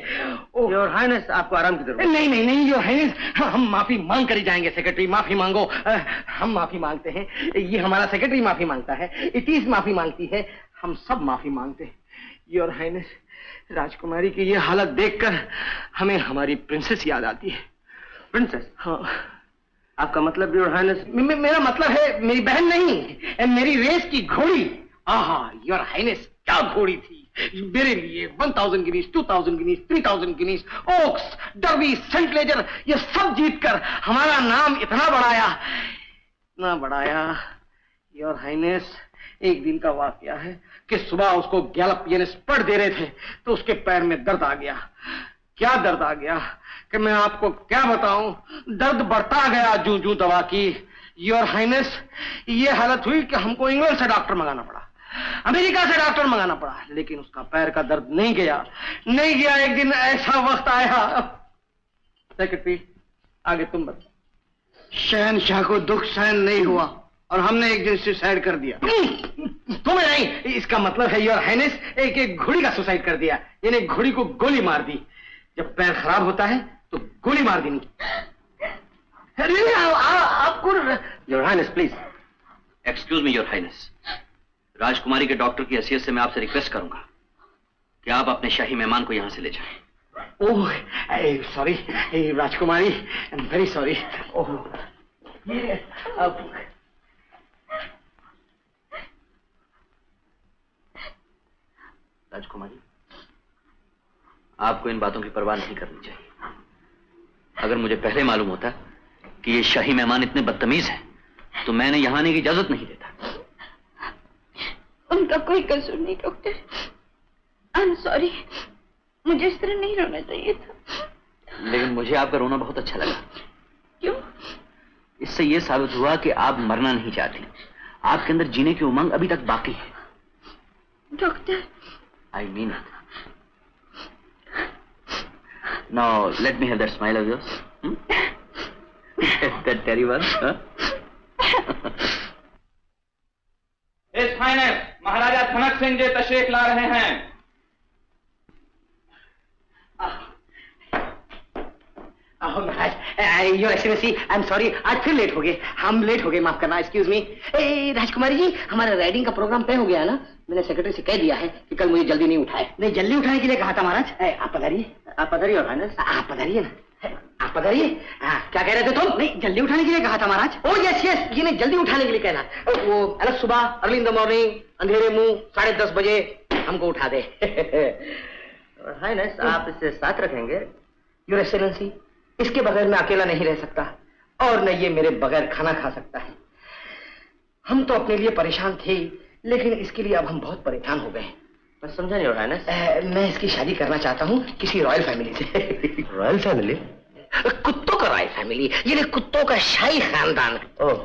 योर हाइनेस, आपको आराम की जरूरत। नहीं नहीं नहीं योर हाइनेस, हम माफी मांग कर ही जाएंगे। सेक्रेटरी माफी मांगो। हम माफी मांगते हैं, ये हमारा सेक्रेटरी माफी मांगता है, इटीज माफी मांगती है, हम सब माफी मांगते हैं। योर हाइनेस, राजकुमारी की ये हालत देखकर हमें हमारी प्रिंसेस याद आती है। प्रिंसेस? हाँ। आपका मतलब योर हाइनेस? मेरा मतलब है मेरी बहन नहीं, मेरी रेस की घोड़ी। आहा योर हाइनेस, क्या घोड़ी थी मेरे लिए। 1000 guineas, 2000 guineas, 3000 guineas, Oaks, Derby, saint Leger, ये सब जीतकर हमारा नाम इतना बढ़ाया। योर हाइनेस, एक दिन का वाकया है कि सुबह उसको गैलप यानी स्पर्ट दे रहे थे तो उसके पैर में दर्द आ गया। क्या दर्द आ गया कि मैं आपको क्या बताऊं। दर्द बढ़ता गया जूं जूं दवा की। योर हाइनेस, ये हालत हुई कि हमको इंग्लैंड से डॉक्टर मंगाना पड़ा, अमेरिका से डॉक्टर मंगाना पड़ा, लेकिन उसका पैर का दर्द नहीं गया। एक दिन ऐसा वक्त आया। सेक्रेटरी, आगे तुम बताओ। शहनशाह को दुख सहन नहीं हुआ और हमने एक दिन सुसाइड कर दिया। तुम्हें नहीं, इसका मतलब है योर हाइनेस एक घोड़ी का सुसाइड कर दिया, यानी घोड़ी को गोली मार दी। जब पैर खराब होता है तो गोली मार देनी। आपको your highness please excuse me your highness. राजकुमारी के डॉक्टर की हैसियत से मैं आपसे रिक्वेस्ट करूंगा कि आप अपने शाही मेहमान को यहां से ले जाएं। Oh sorry Rajkumari, I am very sorry. ओह ये राजकुमारी, आपको इन बातों की परवाह नहीं करनी चाहिए। अगर मुझे पहले मालूम होता कि ये शाही मेहमान इतने बदतमीज हैं तो मैंने यहां आने की इजाजत नहीं देता। उनका कोई कसूर नहीं डॉक्टर, आई एम सॉरी, मुझे इस तरह नहीं रोना चाहिए था। लेकिन मुझे आपका रोना बहुत अच्छा लगा। क्यों? इससे यह साबित हुआ कि आप मरना नहीं चाहती, आपके अंदर जीने की उमंग अभी तक बाकी है। Doctor, I mean it. Now let me have that smile of yours. That terrible, huh? His Highness महाराजा धनक सिंह जी तशरीफ ला रहे हैं। Your excellency, I am sorry, आज फिर लेट हो गए। हम लेट हो गए, माफ करना, एक्सक्यूज मी। राजकुमारी जी, हमारा राइडिंग का प्रोग्राम तय हो गया ना। मैंने सेक्रेटरी से कह दिया है कि कल मुझे जल्दी नहीं उठाए। नहीं, जल्दी उठाने के लिए कहा था महाराज। आप पधारिए, आप पधारिए और हाइनेस, आप पधारिए ना, आप पधारिए। क्या कह रहे थे तुम? नहीं, जल्दी उठाने के लिए कहा था महाराज। ओह यस यस, ये नहीं, जल्दी उठाने के लिए कहना। वो अलग सुबह, अर्ली इन द मॉर्निंग, अंधेरे मुंह 10:30 बजे हमको उठा दे। हाइनेस, आप इसे साथ रखेंगे? योर एक्सीलेंसी, इसके बगैर मैं अकेला नहीं रह सकता और न ये मेरे बगैर खाना खा सकता है। हम तो अपने लिए परेशान थे, लेकिन इसके लिए अब हम बहुत परेशान हो गए। मैं समझा नहीं, हाइनेस। मैं इसकी शादी करना चाहता हूँ किसी रॉयल फैमिली से। Royal family? कुत्तों का रॉयल फैमिली, यानी कुत्तों का शाही खानदान। ओह,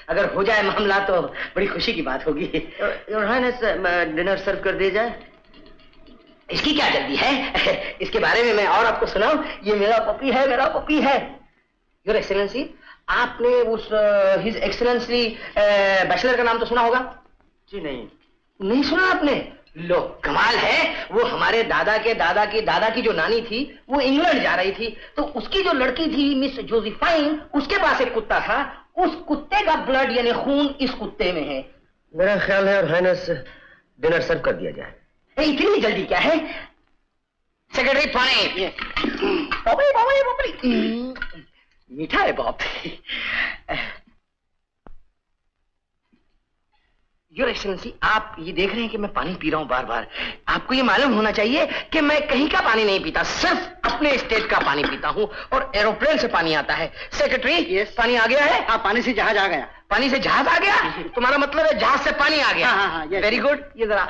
अगर हो जाए मामला तो बड़ी खुशी की बात होगी। योर हाइनेस, डिनर सर्व कर दिया जाए? इसकी क्या जल्दी है? इसके बारे में मैं और आपको सुनाऊं? ये मेरा पपी है, मेरा पपी है। योर एक्सीलेंसी, आपने उस हिज एक्सीलेंसी बैचलर का नाम तो सुना होगा? जी नहीं। नहीं सुना आपने? लो, कमाल है। वो हमारे दादा के दादा की दादा की जो नानी थी, वो इंग्लैंड जा रही थी, तो उसकी जो लड़की थी मिस जोसेफाइन, उसके पास एक कुत्ता था। उस कुत्ते का ब्लड यानी खून इस कुत्ते में है। मेरा ख्याल है और हाइनेस, डिनर सर्व कर दिया जाए। इतनी जल्दी क्या है? सेक्रेटरी पानी। मीठा है बहुत। योर एक्सीलेंसी, आप ये देख रहे हैं कि मैं पानी पी रहा हूं बार बार। आपको ये मालूम होना चाहिए कि मैं कहीं का पानी नहीं पीता, सिर्फ अपने स्टेट का पानी पीता हूं और एरोप्लेन से पानी आता है। सेक्रेटरी, यस, पानी आ गया है? हाँ, पानी से जहाज आ गया। पानी से जहाज आ गया? तुम्हारा मतलब है जहाज से पानी आ गया? हाँ, वेरी गुड। ये जरा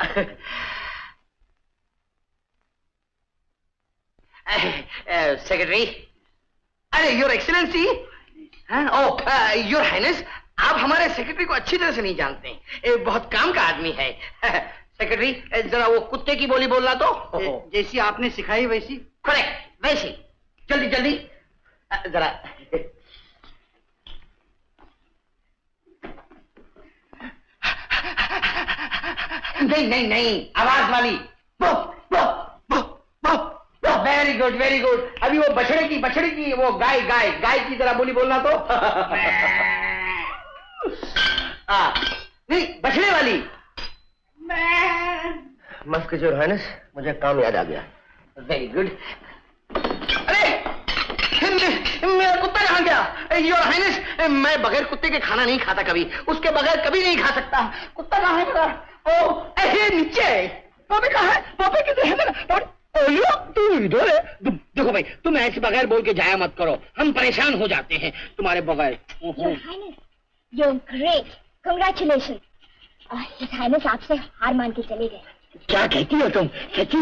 सेक्रेटरी। अरे योर एक्सीलेंसी, योर हाइनेस, आप हमारे सेक्रेटरी को अच्छी तरह से नहीं जानते हैं। बहुत काम का आदमी है। सेक्रेटरी, जरा वो कुत्ते की बोली बोलना तो। जैसी आपने सिखाई वैसी? करेक्ट, वैसी। जल्दी जल्दी जरा। नहीं नहीं नहीं, आवाज वाली। Very good very good. अभी वो बछड़े की वो गाय की तरह बोली बोलना तो। नहीं, बछड़े वाली। माफ कीजिए हाइनेस, मुझे काम याद आ गया। Very good. अरे मेरा कुत्ता कहाँ गया? योर हाइनेस, मैं बगैर कुत्ते के खाना नहीं खाता कभी, उसके बगैर कभी नहीं खा सकता। कुत्ता कहाँ है मेरा? ओ ऐसे नीचे। पापी कहाँ है? पापी किधर है मेरा? तू इधर है? देखो भाई, तुम ऐसे बगैर बोल के जाया मत करो, हम परेशान हो जाते हैं तुम्हारे बगैर। Your Highness, you're great. Congratulations. His Highness आपसे हार मान के चले गए। क्या कहती हो तुम सच्ची?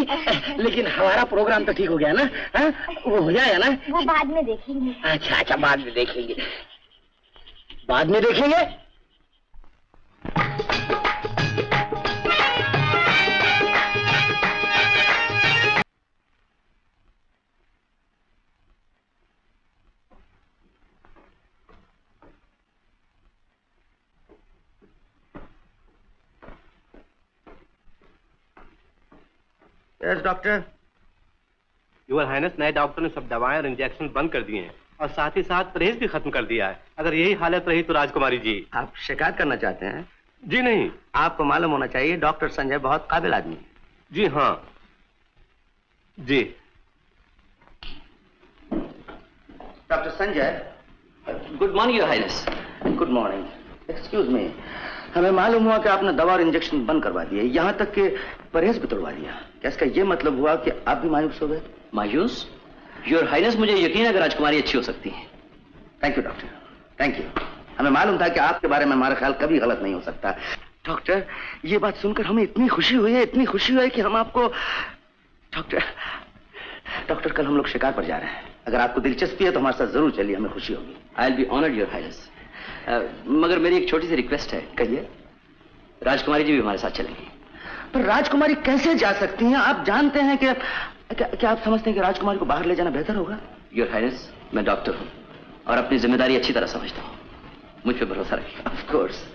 लेकिन हमारा प्रोग्राम तो ठीक हो गया ना? हा? वो हो जाएगा ना? वो बाद में देखेंगे। अच्छा, बाद में देखेंगे। बाद में देखेंगे? Yes doctor. योर हाइनेस, नए डॉक्टर ने सब दवाएं और इंजेक्शन बंद कर दिए हैं और साथ ही साथ परहेज भी खत्म कर दिया है। अगर यही हालत रही तो राजकुमारी जी। आप शिकायत करना चाहते हैं? जी नहीं। आपको मालूम होना चाहिए डॉक्टर संजय बहुत काबिल आदमी है। जी हाँ जी। Doctor Sanjay. Good morning your highness. Good morning. Excuse me, हमें मालूम हुआ कि आपने दवा और इंजेक्शन बंद करवा दिए, यहाँ तक कि परहेज भी तोड़वा दिया। क्या इसका ये मतलब हुआ कि आप भी मायूस हो गए? मायूस? योर हाइनेस, मुझे यकीन है कि राजकुमारी अच्छी हो सकती है। Thank you doctor, thank you. हमें मालूम था कि आपके बारे में हमारा ख्याल कभी गलत नहीं हो सकता। डॉक्टर, ये बात सुनकर हमें इतनी खुशी हुई है, इतनी खुशी हुई है कि हम आपको डॉक्टर कल हम लोग शिकार पर जा रहे हैं। अगर आपको दिलचस्पी है तो हमारे साथ जरूर चलिए, हमें खुशी होगी। I will be honoured your highness. मगर मेरी एक छोटी सी रिक्वेस्ट है। कहिए। राजकुमारी जी भी हमारे साथ चलेंगी। पर राजकुमारी कैसे जा सकती हैं? आप जानते हैं कि क्या आप समझते हैं कि राजकुमारी को बाहर ले जाना बेहतर होगा? योर हाइनेस, मैं डॉक्टर हूं और अपनी जिम्मेदारी अच्छी तरह समझता हूं। मुझ पर भरोसा रखिए। Of course.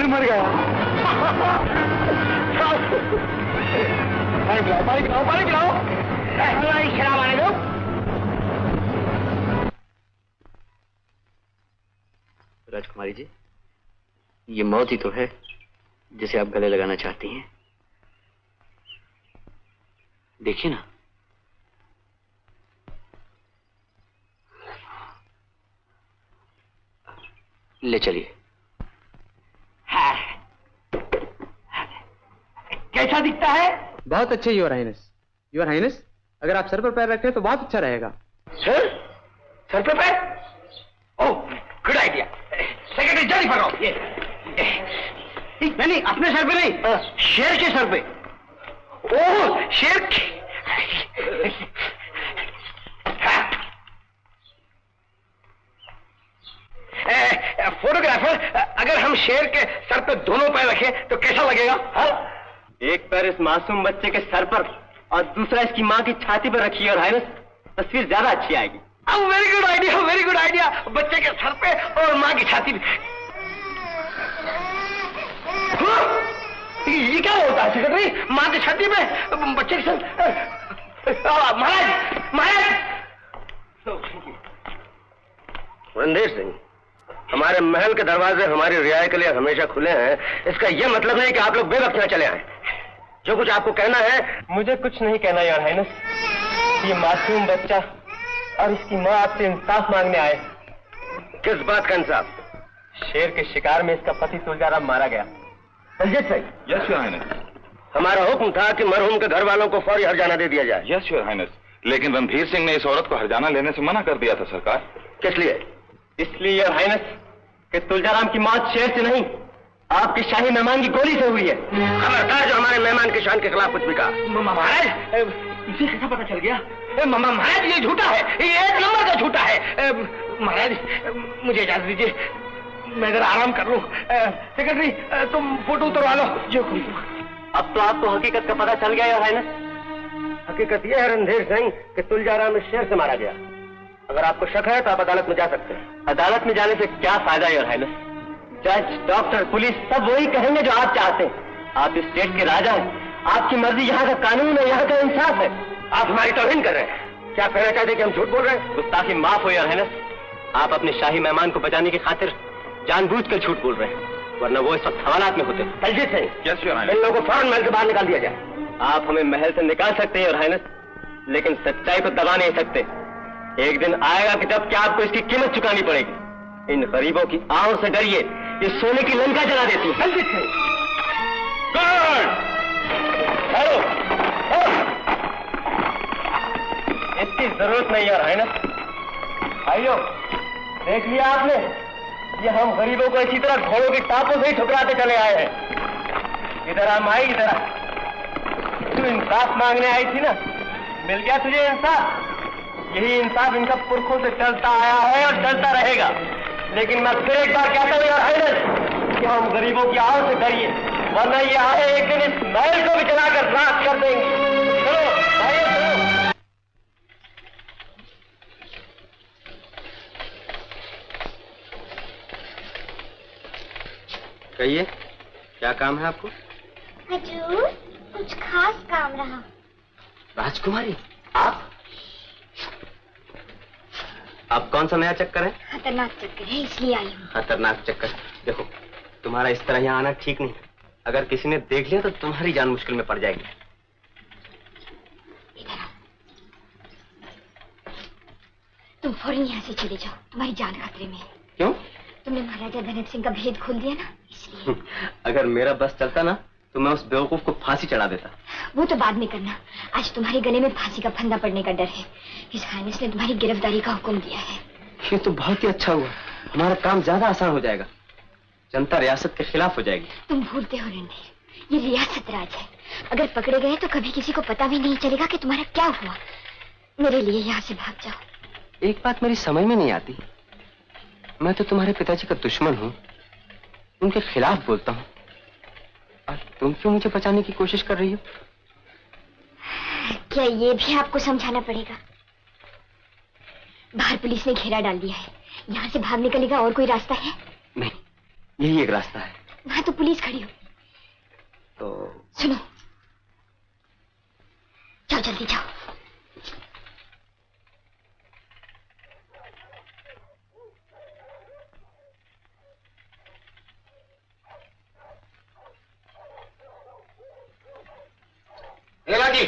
मर गया। पानी पिलाओ, पानी पिलाओ, पानी पिलाओ। हमारी शराब आने दो। राजकुमारी जी, ये मौत ही तो है जिसे आप गले लगाना चाहती हैं। देखिए ना, ले चलिए। कैसा दिखता है? बहुत अच्छे योर हाइनेस। योर हाइनेस, अगर आप सर पर पैर रखें तो बहुत अच्छा रहेगा। सर? सर पे पैर? ओह, गुड आइडिया। सेक्रेटरी जल्दी पकड़ो। ये नहीं, अपने सर पे नहीं, शेर के सर पे। ओह, शेर के। फोटोग्राफर, अगर हम शेर के सर पे दोनों पैर रखें तो कैसा लगेगा? हाँ? एक पैर इस मासूम बच्चे के सर पर और दूसरा इसकी माँ की छाती पर रखिए और हाइनेस, तस्वीर ज्यादा अच्छी आएगी। Very good idea, very good idea. बच्चे के सर पे और माँ की छाती पे। ये क्या होता है सेक्रेटरी? माँ की छाती पे बच्चे के सर। महाराज, महाराज। रणधीर सिंह, हमारे महल के दरवाजे हमारी रियाई के लिए हमेशा खुले हैं। इसका यह मतलब नहीं कि आप लोग बेवक्त न चले आए। जो कुछ आपको कहना है। मुझे कुछ नहीं कहना योर हाइनेस। ये मासूम बच्चा और इसकी माँ आपसे इंसाफ मांगने आए। किस बात का इंसाफ? शेर के शिकार में इसका पति तुलजाराम मारा गया। Ranjit Singh. Yes your highness. हमारा हुक्म था कि मरहूम के घर वालों को फौरी हर्जाना दे दिया जाए। यस योर हाइनेस, लेकिन रणधीर सिंह ने इस औरत को हर्जाना लेने से मना कर दिया था सरकार। किस लिए? इसलिए योर हाइनेस कि तुलजाराम की मौत शेर से नहीं, आपके शाही मेहमान की गोली से हुई है। खबरदार जो हमारे मेहमान की शान के खिलाफ कुछ भी कहा। महाराज, इसे कैसा पता चल गया? महाराज, ये झूठा है, ये एक नंबर का झूठा है। महाराज, मुझे इजाजत दीजिए, मैं जरा आराम कर लूं। सेक्रेटरी, तुम फोटो उतरवा लो। जो अब तो आपको हकीकत का पता चल गया योर हाइनेस। हकीकत यह है रणधीर सिंह कि तुलजाराम इस शेर से मारा गया। अगर आपको शक है तो आप अदालत में जा सकते हैं। अदालत में जाने से क्या फायदा योर हाइनेस? जज, डॉक्टर, पुलिस सब वही कहेंगे जो आप चाहते हैं। आप इस स्टेट के राजा हैं, आपकी मर्जी, यहाँ का कानून है, यहाँ का इंसाफ है। आप हमारी तौहीन कर रहे हैं। क्या कहना चाहते कि हम झूठ बोल रहे हैं? गुस्ताखी माफ हो योर हाइनेस। आप अपने शाही मेहमान को बचाने की खातिर जानबूझकर झूठ बोल रहे हैं, वरना वो इस वक्त हवालात में होते। Daljit Singh, yes your highness. इन लोगों को फौरन महल से बाहर निकाल दिया जाए। आप हमें महल से निकाल सकते हैं योर हाइनेस, लेकिन सच्चाई को दबा नहीं सकते। एक दिन आएगा कि जब क्या आपको इसकी कीमत चुकानी पड़ेगी। इन गरीबों की आहों से डरिए, ये सोने की लंका जला देती है। इसकी जरूरत नहीं यार हाइनेस। भाइयों, देख लिया आपने, ये हम गरीबों को इसी तरह घोड़ों की टापों से ही ठुकराते चले आए हैं। इधर आ माई, इधर आ। तू इंसाफ मांगने आई थी ना, मिल गया तुझे इंसाफ। यही इंसाफ इनका पुरखों से चलता आया है और चलता रहेगा। लेकिन मैं फिर एक बार कहता हूँ यार हाइनेस कि हम गरीबों की आहों से डरिए, वरना ये आए एक दिन इस महल को भी जलाकर राख कर देंगे। चलो भाइयों, चलो। कहिए, क्या काम है आपको? हजूर, कुछ खास काम रहा। राजकुमारी, आप कौन सा नया चक्कर है? खतरनाक चक्कर है, इसलिए आई हूँ। खतरनाक चक्कर? देखो, तुम्हारा इस तरह यहाँ आना ठीक नहीं। अगर किसी ने देख लिया तो तुम्हारी जान मुश्किल में पड़ जाएगी। इधर आओ। तुम फौरन यहाँ से चले जाओ, तुम्हारी जान खतरे में है। क्यों? तुमने महाराजा धनक सिंह का भेद खोल दिया ना, इसलिए। अगर मेरा बस चलता ना तो मैं उस बेवकूफ को फांसी चढ़ा देता। वो तो बाद में करना, आज तुम्हारे गले में फांसी का फंदा पड़ने का डर है। हिज हाइनेस ने तुम्हारी गिरफ्तारी का हुक्म दिया है। ये तो बहुत ही अच्छा हुआ, हमारा काम ज्यादा आसान हो जाएगा। जनता रियासत के खिलाफ हो जाएगी। तुम भूलते हो रणधीर, ये रियासत राज है। अगर पकड़े गए तो कभी किसी को पता भी नहीं चलेगा कि तुम्हारा क्या हुआ। मेरे लिए यहाँ से भाग जाओ। एक बात मेरी समझ में नहीं आती, मैं तो तुम्हारे पिताजी का दुश्मन हूँ, उनके खिलाफ बोलता हूँ, और तुम क्यों मुझे बचाने की कोशिश कर रही हो? क्या ये भी आपको समझाना पड़ेगा? बाहर पुलिस ने घेरा डाल दिया है, यहाँ से भाग निकलेगा और कोई रास्ता है? नहीं, यही एक रास्ता है। वहां तो पुलिस खड़ी हो। तो सुनो, जाओ जल्दी जाओ। जी,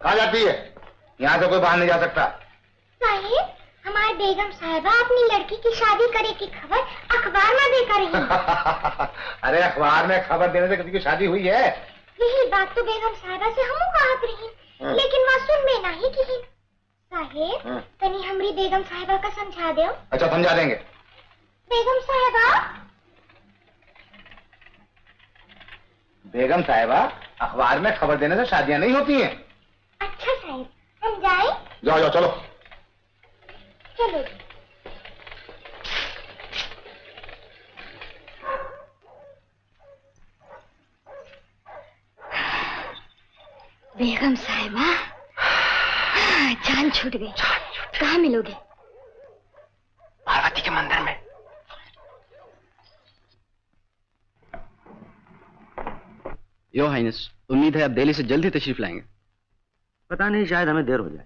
कहाँ जाती है? यहाँ से कोई बाहर नहीं जा सकता। साहिब, हमारी बेगम साहिबा अपनी लड़की की शादी करे की खबर अखबार में देखा रही है। अरे अखबार में खबर देने से किसी की शादी हुई है? यही बात तो बेगम साहिबा से हम कहत रही, लेकिन वह सुन में नहीं की। साहिब, तनी हमारी बेगम साहिबा का समझा दो। अच्छा, समझा देंगे। बेगम साहिबा, बेगम साहिबा, अखबार में खबर देने से शादियां नहीं होती हैं। अच्छा साहिब, हम जाएं? जाओ जाओ, चलो चलो। बेगम साहिबा, जान छूट गई। कहाँ मिलोगे? पार्वती के मंदिर में। योर हाइनेस, उम्मीद है आप दिल्ली से जल्द ही तशरीफ लाएंगे। पता नहीं, शायद हमें देर हो जाए।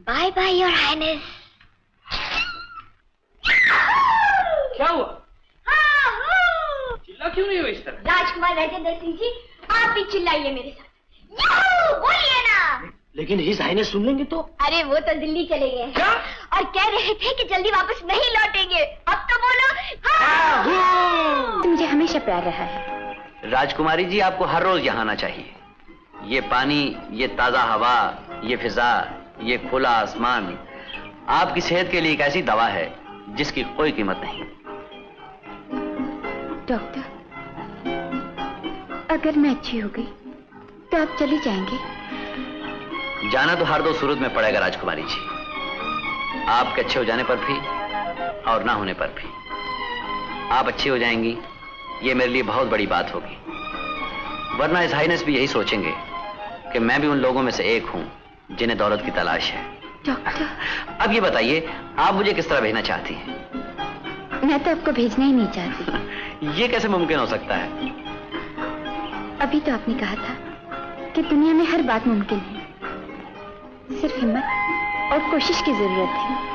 Bye bye your highness. क्या हुआ? चिल्ला क्यों नहीं हो इस तरह? राजकुमार राजेंद्र सिंह जी, आप भी चिल्लाइए मेरे साथ। बोलिए ना। लेकिन हिज हाइनेस सुन लेंगे तो? अरे वो तो दिल्ली चले गए क्या? और कह रहे थे कि जल्दी वापस नहीं लौटेंगे। अब तो बोलो। मुझे हमेशा प्यार रहा है। राजकुमारी जी, आपको हर रोज यहाँ आना चाहिए। ये पानी, ये ताजा हवा, ये फिजा, ये खुला आसमान आपकी सेहत के लिए एक ऐसी दवा है जिसकी कोई कीमत नहीं। डॉक्टर, अगर मैं अच्छी हो गई तो आप चली जाएंगे? जाना तो हर दो सूरत में पड़ेगा राजकुमारी जी, आपके अच्छे हो जाने पर भी और ना होने पर भी। आप अच्छी हो जाएंगी, ये मेरे लिए बहुत बड़ी बात होगी, वरना इस हाइनेस भी यही सोचेंगे कि मैं भी उन लोगों में से एक हूं जिन्हें दौलत की तलाश है। डॉक्टर, अब ये बताइए, आप मुझे किस तरह भेजना चाहती हैं? मैं तो आपको भेजना ही नहीं चाहती। ये कैसे मुमकिन हो सकता है? अभी तो आपने कहा था कि दुनिया में हर बात मुमकिन है, सिर्फ हिम्मत और कोशिश की जरूरत है।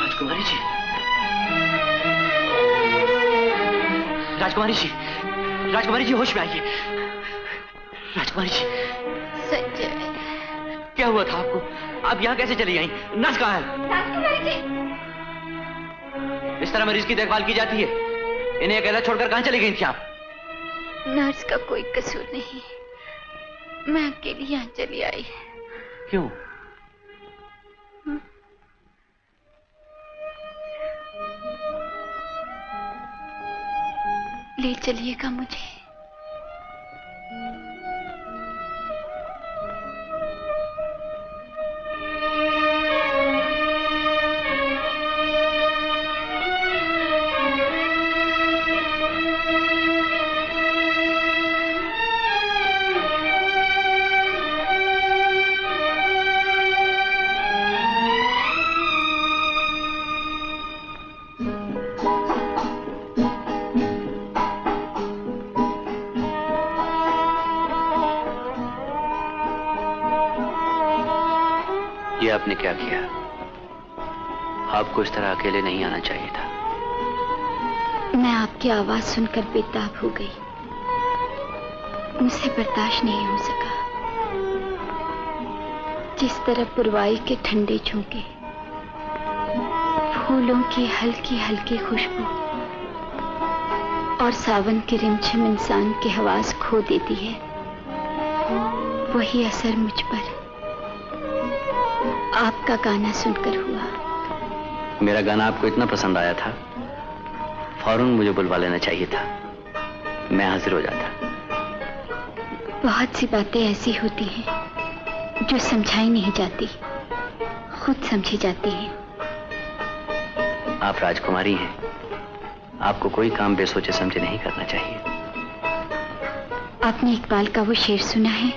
राजकुमारी जी, राजकुमारी जी, राजकुमारी जी, होश में आइए। राजकुमारी जी, संजय, क्या हुआ था आपको? आप यहाँ कैसे चली आई? नर्स कहाँ है? राजकुमारी जी, इस तरह मरीज की देखभाल की जाती है? इन्हें अकेला छोड़कर कहाँ चली गई थी आप? नर्स का कोई कसूर नहीं, मैं अकेली यहाँ चली आई। क्यों? ले चलिएगा मुझे। ये आपने क्या किया? आपको इस तरह अकेले नहीं आना चाहिए था। मैं आपकी आवाज सुनकर बेताब हो गई, मुझसे बर्दाश्त नहीं हो सका। जिस तरह पुरवाई के ठंडे झोंके, फूलों की हल्की हल्की खुशबू और सावन की रिमझिम इंसान की आवाज खो देती है, वही असर मुझ पर आपका गाना सुनकर हुआ। मेरा गाना आपको इतना पसंद आया था, फौरन मुझे बुलवा लेना चाहिए था, मैं हाजिर हो जाता। बहुत सी बातें ऐसी होती हैं जो समझाई नहीं जाती, खुद समझी जाती हैं। आप राजकुमारी हैं, आपको कोई काम बेसोचे समझे नहीं करना चाहिए। आपने इकबाल का वो शेर सुना है,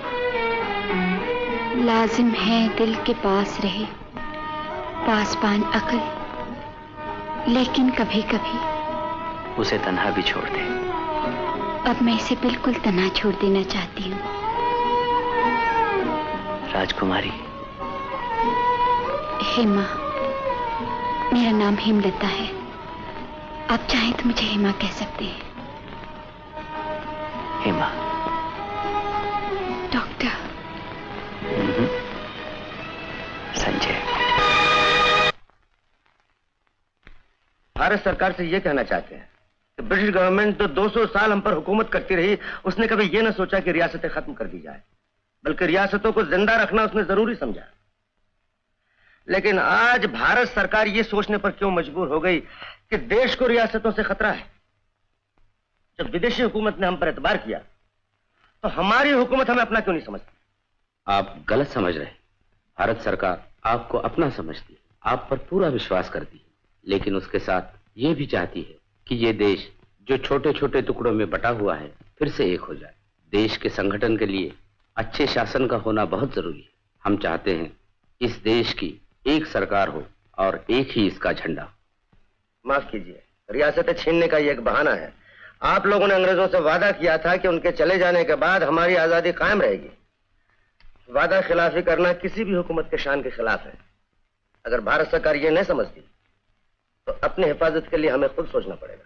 लाजिम है दिल के पास रहे पासबान अकल, लेकिन कभी कभी उसे तन्हा भी छोड़ दे। अब मैं इसे बिल्कुल तन्हा छोड़ देना चाहती हूँ। राजकुमारी। हेमा, मेरा नाम हेमलता है। आप चाहें तो मुझे हेमा कह सकते हैं। हेमा। डॉक्टर। संजय। भारत सरकार से यह कहना चाहते हैं कि ब्रिटिश गवर्नमेंट तो 200 साल हम पर हुकूमत करती रही, उसने कभी यह ना सोचा कि रियासतें खत्म कर दी जाए, बल्कि रियासतों को जिंदा रखना उसने जरूरी समझा। लेकिन आज भारत सरकार यह सोचने पर क्यों मजबूर हो गई कि देश को रियासतों से खतरा है? जब विदेशी हुकूमत ने हम पर एतबार किया तो हमारी हुकूमत हमें अपना क्यों नहीं समझती? आप गलत समझ रहे हैं। भारत सरकार आपको अपना समझती है, आप पर पूरा विश्वास करती है, लेकिन उसके साथ ये भी चाहती है कि ये देश जो छोटे छोटे टुकड़ों में बटा हुआ है फिर से एक हो जाए। देश के संगठन के लिए अच्छे शासन का होना बहुत जरूरी है। हम चाहते हैं इस देश की एक सरकार हो और एक ही इसका झंडा। माफ कीजिए, रियासतें छीनने का ये एक बहाना है। आप लोगों ने अंग्रेजों से वादा किया था कि उनके चले जाने के बाद हमारी आजादी कायम रहेगी। वादा खिलाफी करना किसी भी हुकूमत के शान के खिलाफ है। अगर भारत सरकार ये नहीं समझती तो अपनी हिफाजत के लिए हमें खुद सोचना पड़ेगा।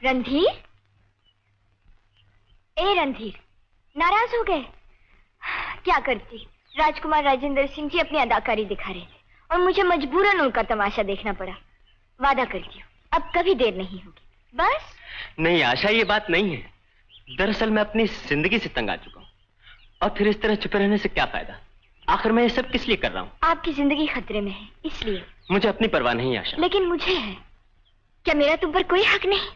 रणधीर, ए रणधीर, नाराज हो गए? क्या करती, राजकुमार राजेंद्र सिंह जी अपनी अदाकारी दिखा रहे थे और मुझे मजबूरन उनका तमाशा देखना पड़ा। वादा करती हूँ अब कभी देर नहीं होगी। बस। नहीं आशा, ये बात नहीं है। दरअसल मैं अपनी जिंदगी से तंग आ चुका हूँ और फिर इस तरह चुप रहने से क्या फायदा? आखिर मैं ये सब किस लिए कर रहा हूँ? आपकी जिंदगी खतरे में है इसलिए। मुझे अपनी परवाह नहीं आशा। लेकिन मुझे है। क्या मेरा तुम पर कोई हक नहीं?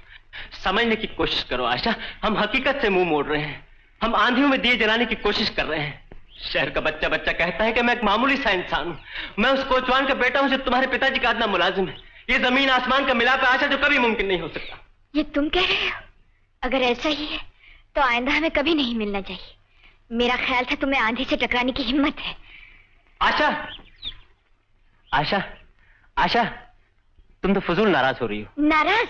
समझने की कोशिश करो आशा, हम हकीकत से मुंह मोड़ रहे हैं। हम आंधियों में दिए जलाने की कोशिश कर रहे हैं। शहर का बच्चा बच्चा कहता है कि मैं एक मामूली सा इंसान हूँ। मैं उस कोचवान का बेटा हूँ जो तुम्हारे पिताजी का अदना मुलाजिम है। ये जमीन आसमान का मिलाप है आशा, जो कभी मुमकिन नहीं हो सकता। ये तुम कह रहे हो? अगर ऐसा ही है तो आइंदा हमें कभी नहीं मिलना चाहिए। मेरा ख्याल था तुम्हें आंधी से टकराने की हिम्मत है। आशा, आशा, आशा, तुम तो फजूल नाराज हो रही हो। नाराज?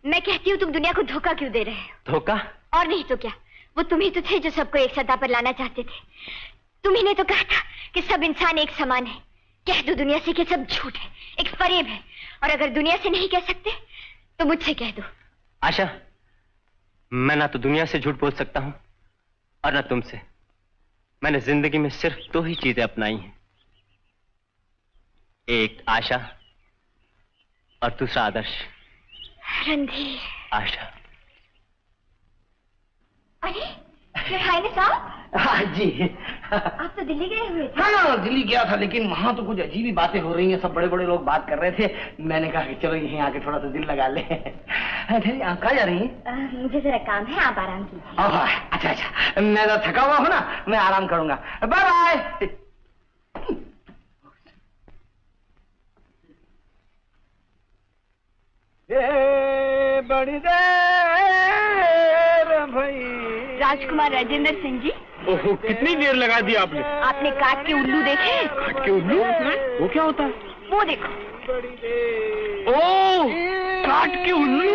मैं कहती हूँ तुम दुनिया को धोखा क्यों दे रहे हो? धोखा? और नहीं तो क्या, वो तुम ही तो थे जो सबको एक सतह पर लाना चाहते थे। तुम्ही ने तो कहा था कि सब इंसान एक समान है। कह दो दुनिया से कि सब झूठ है, एक फरेब है। और अगर दुनिया से नहीं कह सकते तो मुझसे कह दो। आशा, मैं ना तो दुनिया से झूठ बोल सकता हूं और ना तुमसे। मैंने जिंदगी में सिर्फ 2 ही चीजें अपनाई हैं, एक आशा और दूसरा आदर्श। रणधीर। आशा। अरे हाइनेस साहब। हाँ जी। आप तो दिल्ली गए हुए थे। हाँ, दिल्ली गया था, लेकिन वहाँ तो कुछ अजीब ही बातें हो रही हैं। सब बड़े बड़े लोग बात कर रहे थे। मैंने कहा कि चलो यहीं आके थोड़ा सा दिल लगा ले। आप कहाँ जा रही हैं? मुझे जरा काम है, आप आराम कीजिए। अच्छा अच्छा, मैं तो थका हुआ हूँ ना, मैं आराम करूंगा। Bye bye. बड़ी देर भाई। राजकुमार राजेंद्र सिंह जी। ओहो, कितनी देर लगा दी आपने? आपने काट के उल्लू देखे? काट के उल्लू? वो क्या होता है? वो देखो। ओह, काट के उल्लू।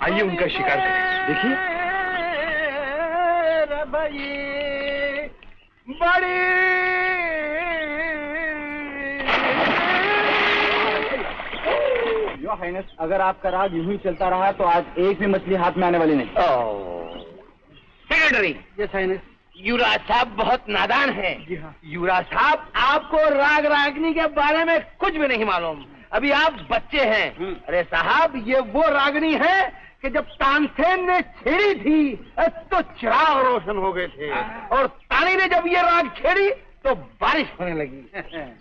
आइए उनका शिकार करें। देखिए। बड़ी योर हाइनेस, अगर आपका राज यूं ही चलता रहा तो आज एक भी मछली हाथ में आने वाली नहीं। सेक्रेटरी। Yes highness. युवराज साहब बहुत नादान है। जी हाँ। युवराज साहब, आपको राग रागनी के बारे में कुछ भी नहीं मालूम। अभी आप बच्चे हैं। अरे साहब, ये वो रागनी है कि जब तानसेन ने छेड़ी थी तो चिराग रोशन हो गए थे, और तानी ने जब ये राग छेड़ी तो बारिश होने लगी।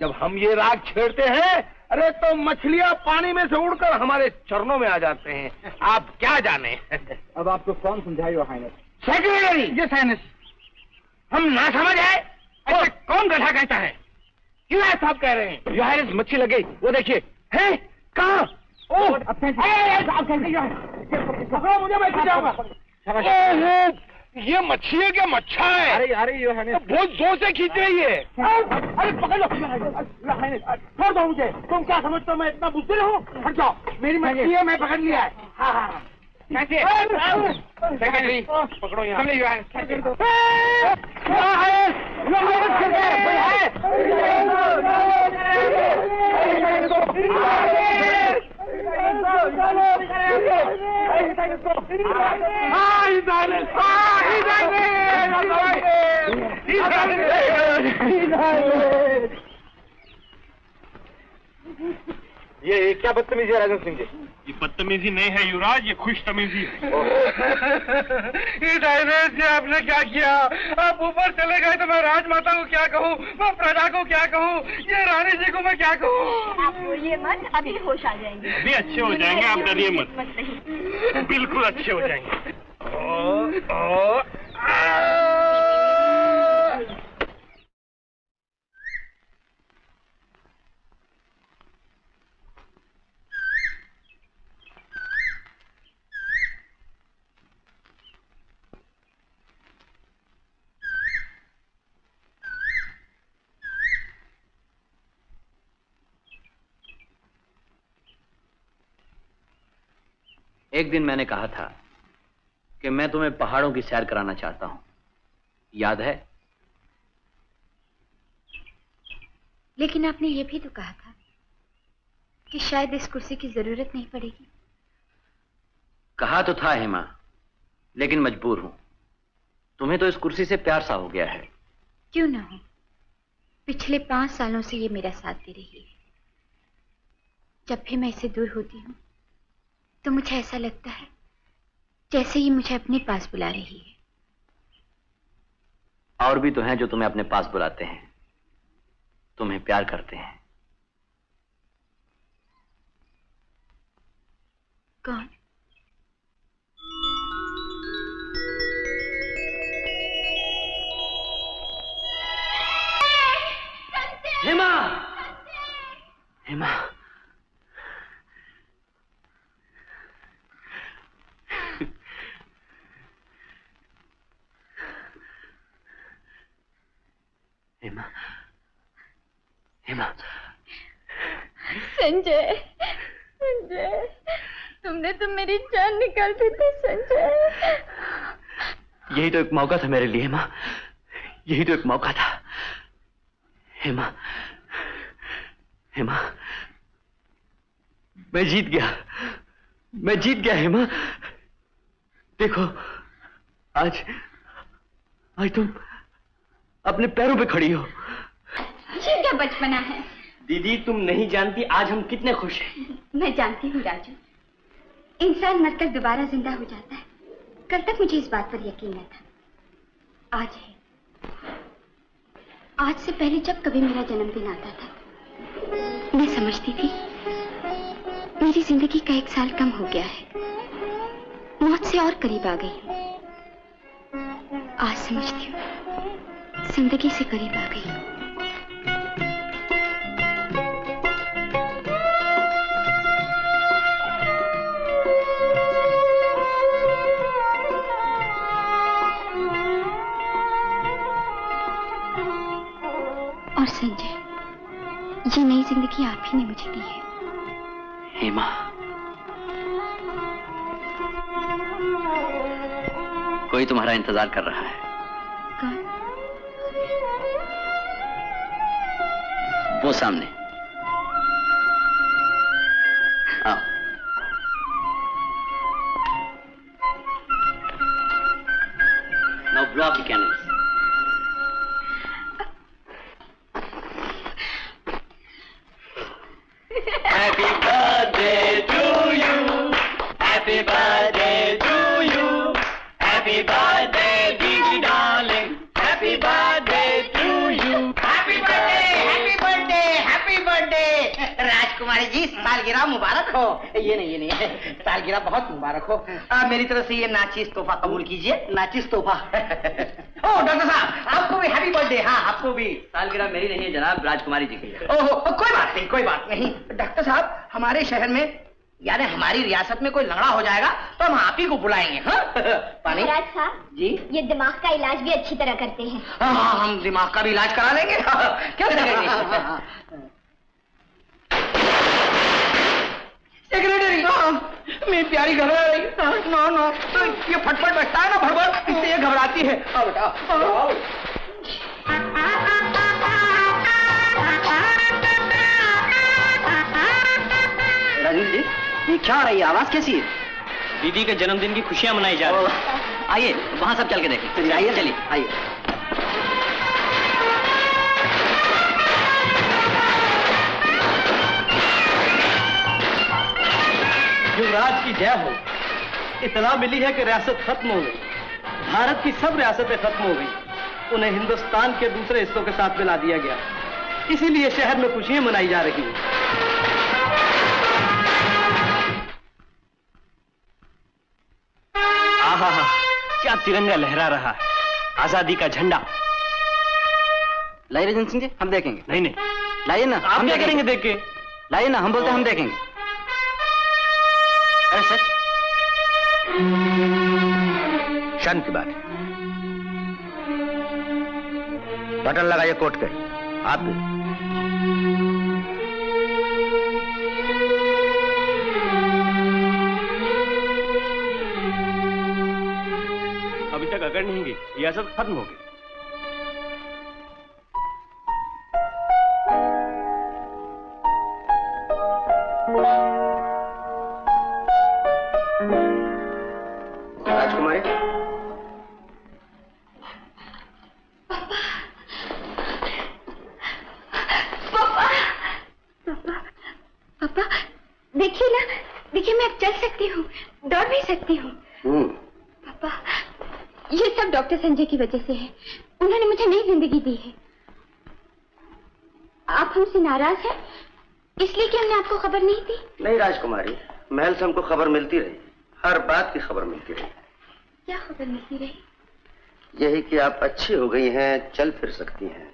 जब हम ये राग छेड़ते हैं, अरे तो मछलियां पानी में से उड़कर हमारे चरणों में आ जाते हैं। आप क्या जाने। अब आपको कौन समझाए your highness? Secretary. Yes highness. हम ना समझ है, ऐसे कौन गधा कहता है? क्यों है साहब कह रहे हैं? योर हाइनेस मच्छी लग गई, वो देखिए। है कहाँ? ओह मुझे मैं खा जाऊंगा। ये मच्छी है क्या मच्छा है? अरे योर हाइनेस बहुत जोर से खींच रही है। अरे पकड़ लो योर हाइनेस, छोड़ दो मुझे। तुम क्या समझते हो मैं इतना बुद्धिमान हूँ? हट जाओ, मेरी मच्छी है, मैं पकड़ लिया है। हाँ कैसे? सेक्रेटरी पकड़ो यहाँ। ये क्या बदतमीजी है राजन सिंह जी? ये बदतमीजी नहीं है युवराज, ये खुश तमीजी है। इस हाइनेस ने आपने क्या किया? आप ऊपर चले गए तो मैं राजमाता को क्या कहूँ, मैं प्रजा को क्या कहूँ, ये रानी जी को मैं क्या कहूँ? आप रोइए मत, अभी होश आ जाएंगे। अभी अच्छे हो जाएंगे, आप डरिए मत। बिल्कुल अच्छे हो जाएंगे। एक दिन मैंने कहा था कि मैं तुम्हें पहाड़ों की सैर कराना चाहता हूं, याद है? लेकिन आपने ये भी तो कहा था कि शायद इस कुर्सी की जरूरत नहीं पड़ेगी। कहा तो था हेमा, लेकिन मजबूर हूं। तुम्हें तो इस कुर्सी से प्यार सा हो गया है। क्यों ना हो, पिछले 5 सालों से ये मेरा साथ दे रही है। जब भी मैं इससे दूर होती हूँ तो मुझे ऐसा लगता है जैसे ये मुझे अपने पास बुला रही है। और भी तो हैं जो तुम्हें अपने पास बुलाते हैं, तुम्हें प्यार करते हैं। कौन? हेमा, हेमा, हेमा, हेमा। संजय, संजय, तुमने तो मेरी जान निकाल दी थी संजय। यही तो एक मौका था मेरे लिए हेमा, यही तो एक मौका था हेमा। हेमा, मैं जीत गया, मैं जीत गया हेमा। देखो आज तुम अपने पैरों पे खड़ी हो। ये क्या बचपना है? दीदी तुम नहीं जानती आज हम कितने खुश हैं। मैं जानती हूँ राजू, इंसान मरकर दोबारा जिंदा हो जाता है। कल तक मुझे इस बात पर यकीन न था, आज है। आज से पहले जब कभी मेरा जन्मदिन आता था मैं समझती थी मेरी जिंदगी का 1 साल कम हो गया है, मौत से और करीब आ गई हूँ। आज समझती हूँ जिंदगी से करीब आ गई। और संजय, ये नई जिंदगी आप ही ने मुझे दी है। हेमा, कोई तुम्हारा इंतजार कर रहा है। कौन? वो सामने। आओ। Now blow up the candles. Happy birthday to you. Happy birthday to you. Happy birthday, Didi darling. Happy birthday to you. Happy birthday, happy birthday, happy birthday. राजकुमारी जी, सालगिरह मुबारक हो। ये नहीं सालगिरह बहुत मुबारक हो। मेरी तरफ से ये नाचिस तोहफा कबूल कीजिए। नाचिस तोहफा। ओ डॉक्टर साहब, आपको भी हैप्पी बर्थडे। हाँ, आपको भी। सालगिरह मेरी नहीं है जनाब, राजकुमारी जी की है। ओहो, कोई बात नहीं। डॉक्टर साहब, हमारे शहर में यानी हमारी रियासत में कोई लंगड़ा हो जाएगा तो हम आप ही को बुलाएंगे। हाँ? पानी महाराज साहब जी, ये दिमाग का इलाज भी अच्छी तरह करते हैं। हाँ, हम दिमाग का भी इलाज करा लेंगे। क्या करेंगे? सेक्रेटरी, मेरी प्यारी घबरा रही। नो, तो ये फटफट बैठता है ना भड़बड़, इससे ये घबराती है। आओ बेटा, आओ। राजीव जी, ये क्या हो रही है? आवाज कैसी है? दीदी के जन्मदिन की खुशियां मनाई जा रही है। आइए वहां सब चल के देखें। चलिए आइए। युवराज की जय हो। इतना मिली है कि रियासत खत्म हो गई। भारत की सब रियासतें खत्म हो गई, उन्हें हिंदुस्तान के दूसरे हिस्सों के साथ मिला दिया गया। इसीलिए शहर में खुशियां मनाई जा रही हैं। आहा, क्या तिरंगा लहरा रहा है, आजादी का झंडा। लाइए रंजन सिंह जी, हम देखेंगे। नहीं, लाइए ना। आप क्या करेंगे देख के? लाइए ना, हम बोलते हम देखेंगे। अरे सच? शर्म की बात है। बटन लगाइए कोट के। आप भी। अभी तक अकड़ नहीं गई, रियासत खत्म हो गई। राजकुमारी, पापा, देखिए ना, देखिए मैं अब चल सकती हूँ, दौड़ भी सकती हूँ। पापा, ये सब डॉक्टर संजय की वजह से है। उन्होंने मुझे नई जिंदगी दी है। आप हमसे नाराज हैं इसलिए कि हमने आपको खबर नहीं दी? नहीं राजकुमारी, महल से हमको खबर मिलती रही, हर बात की खबर मिलती रही। क्या खबर मिलती रही? यही कि आप अच्छी हो गई हैं, चल फिर सकती हैं।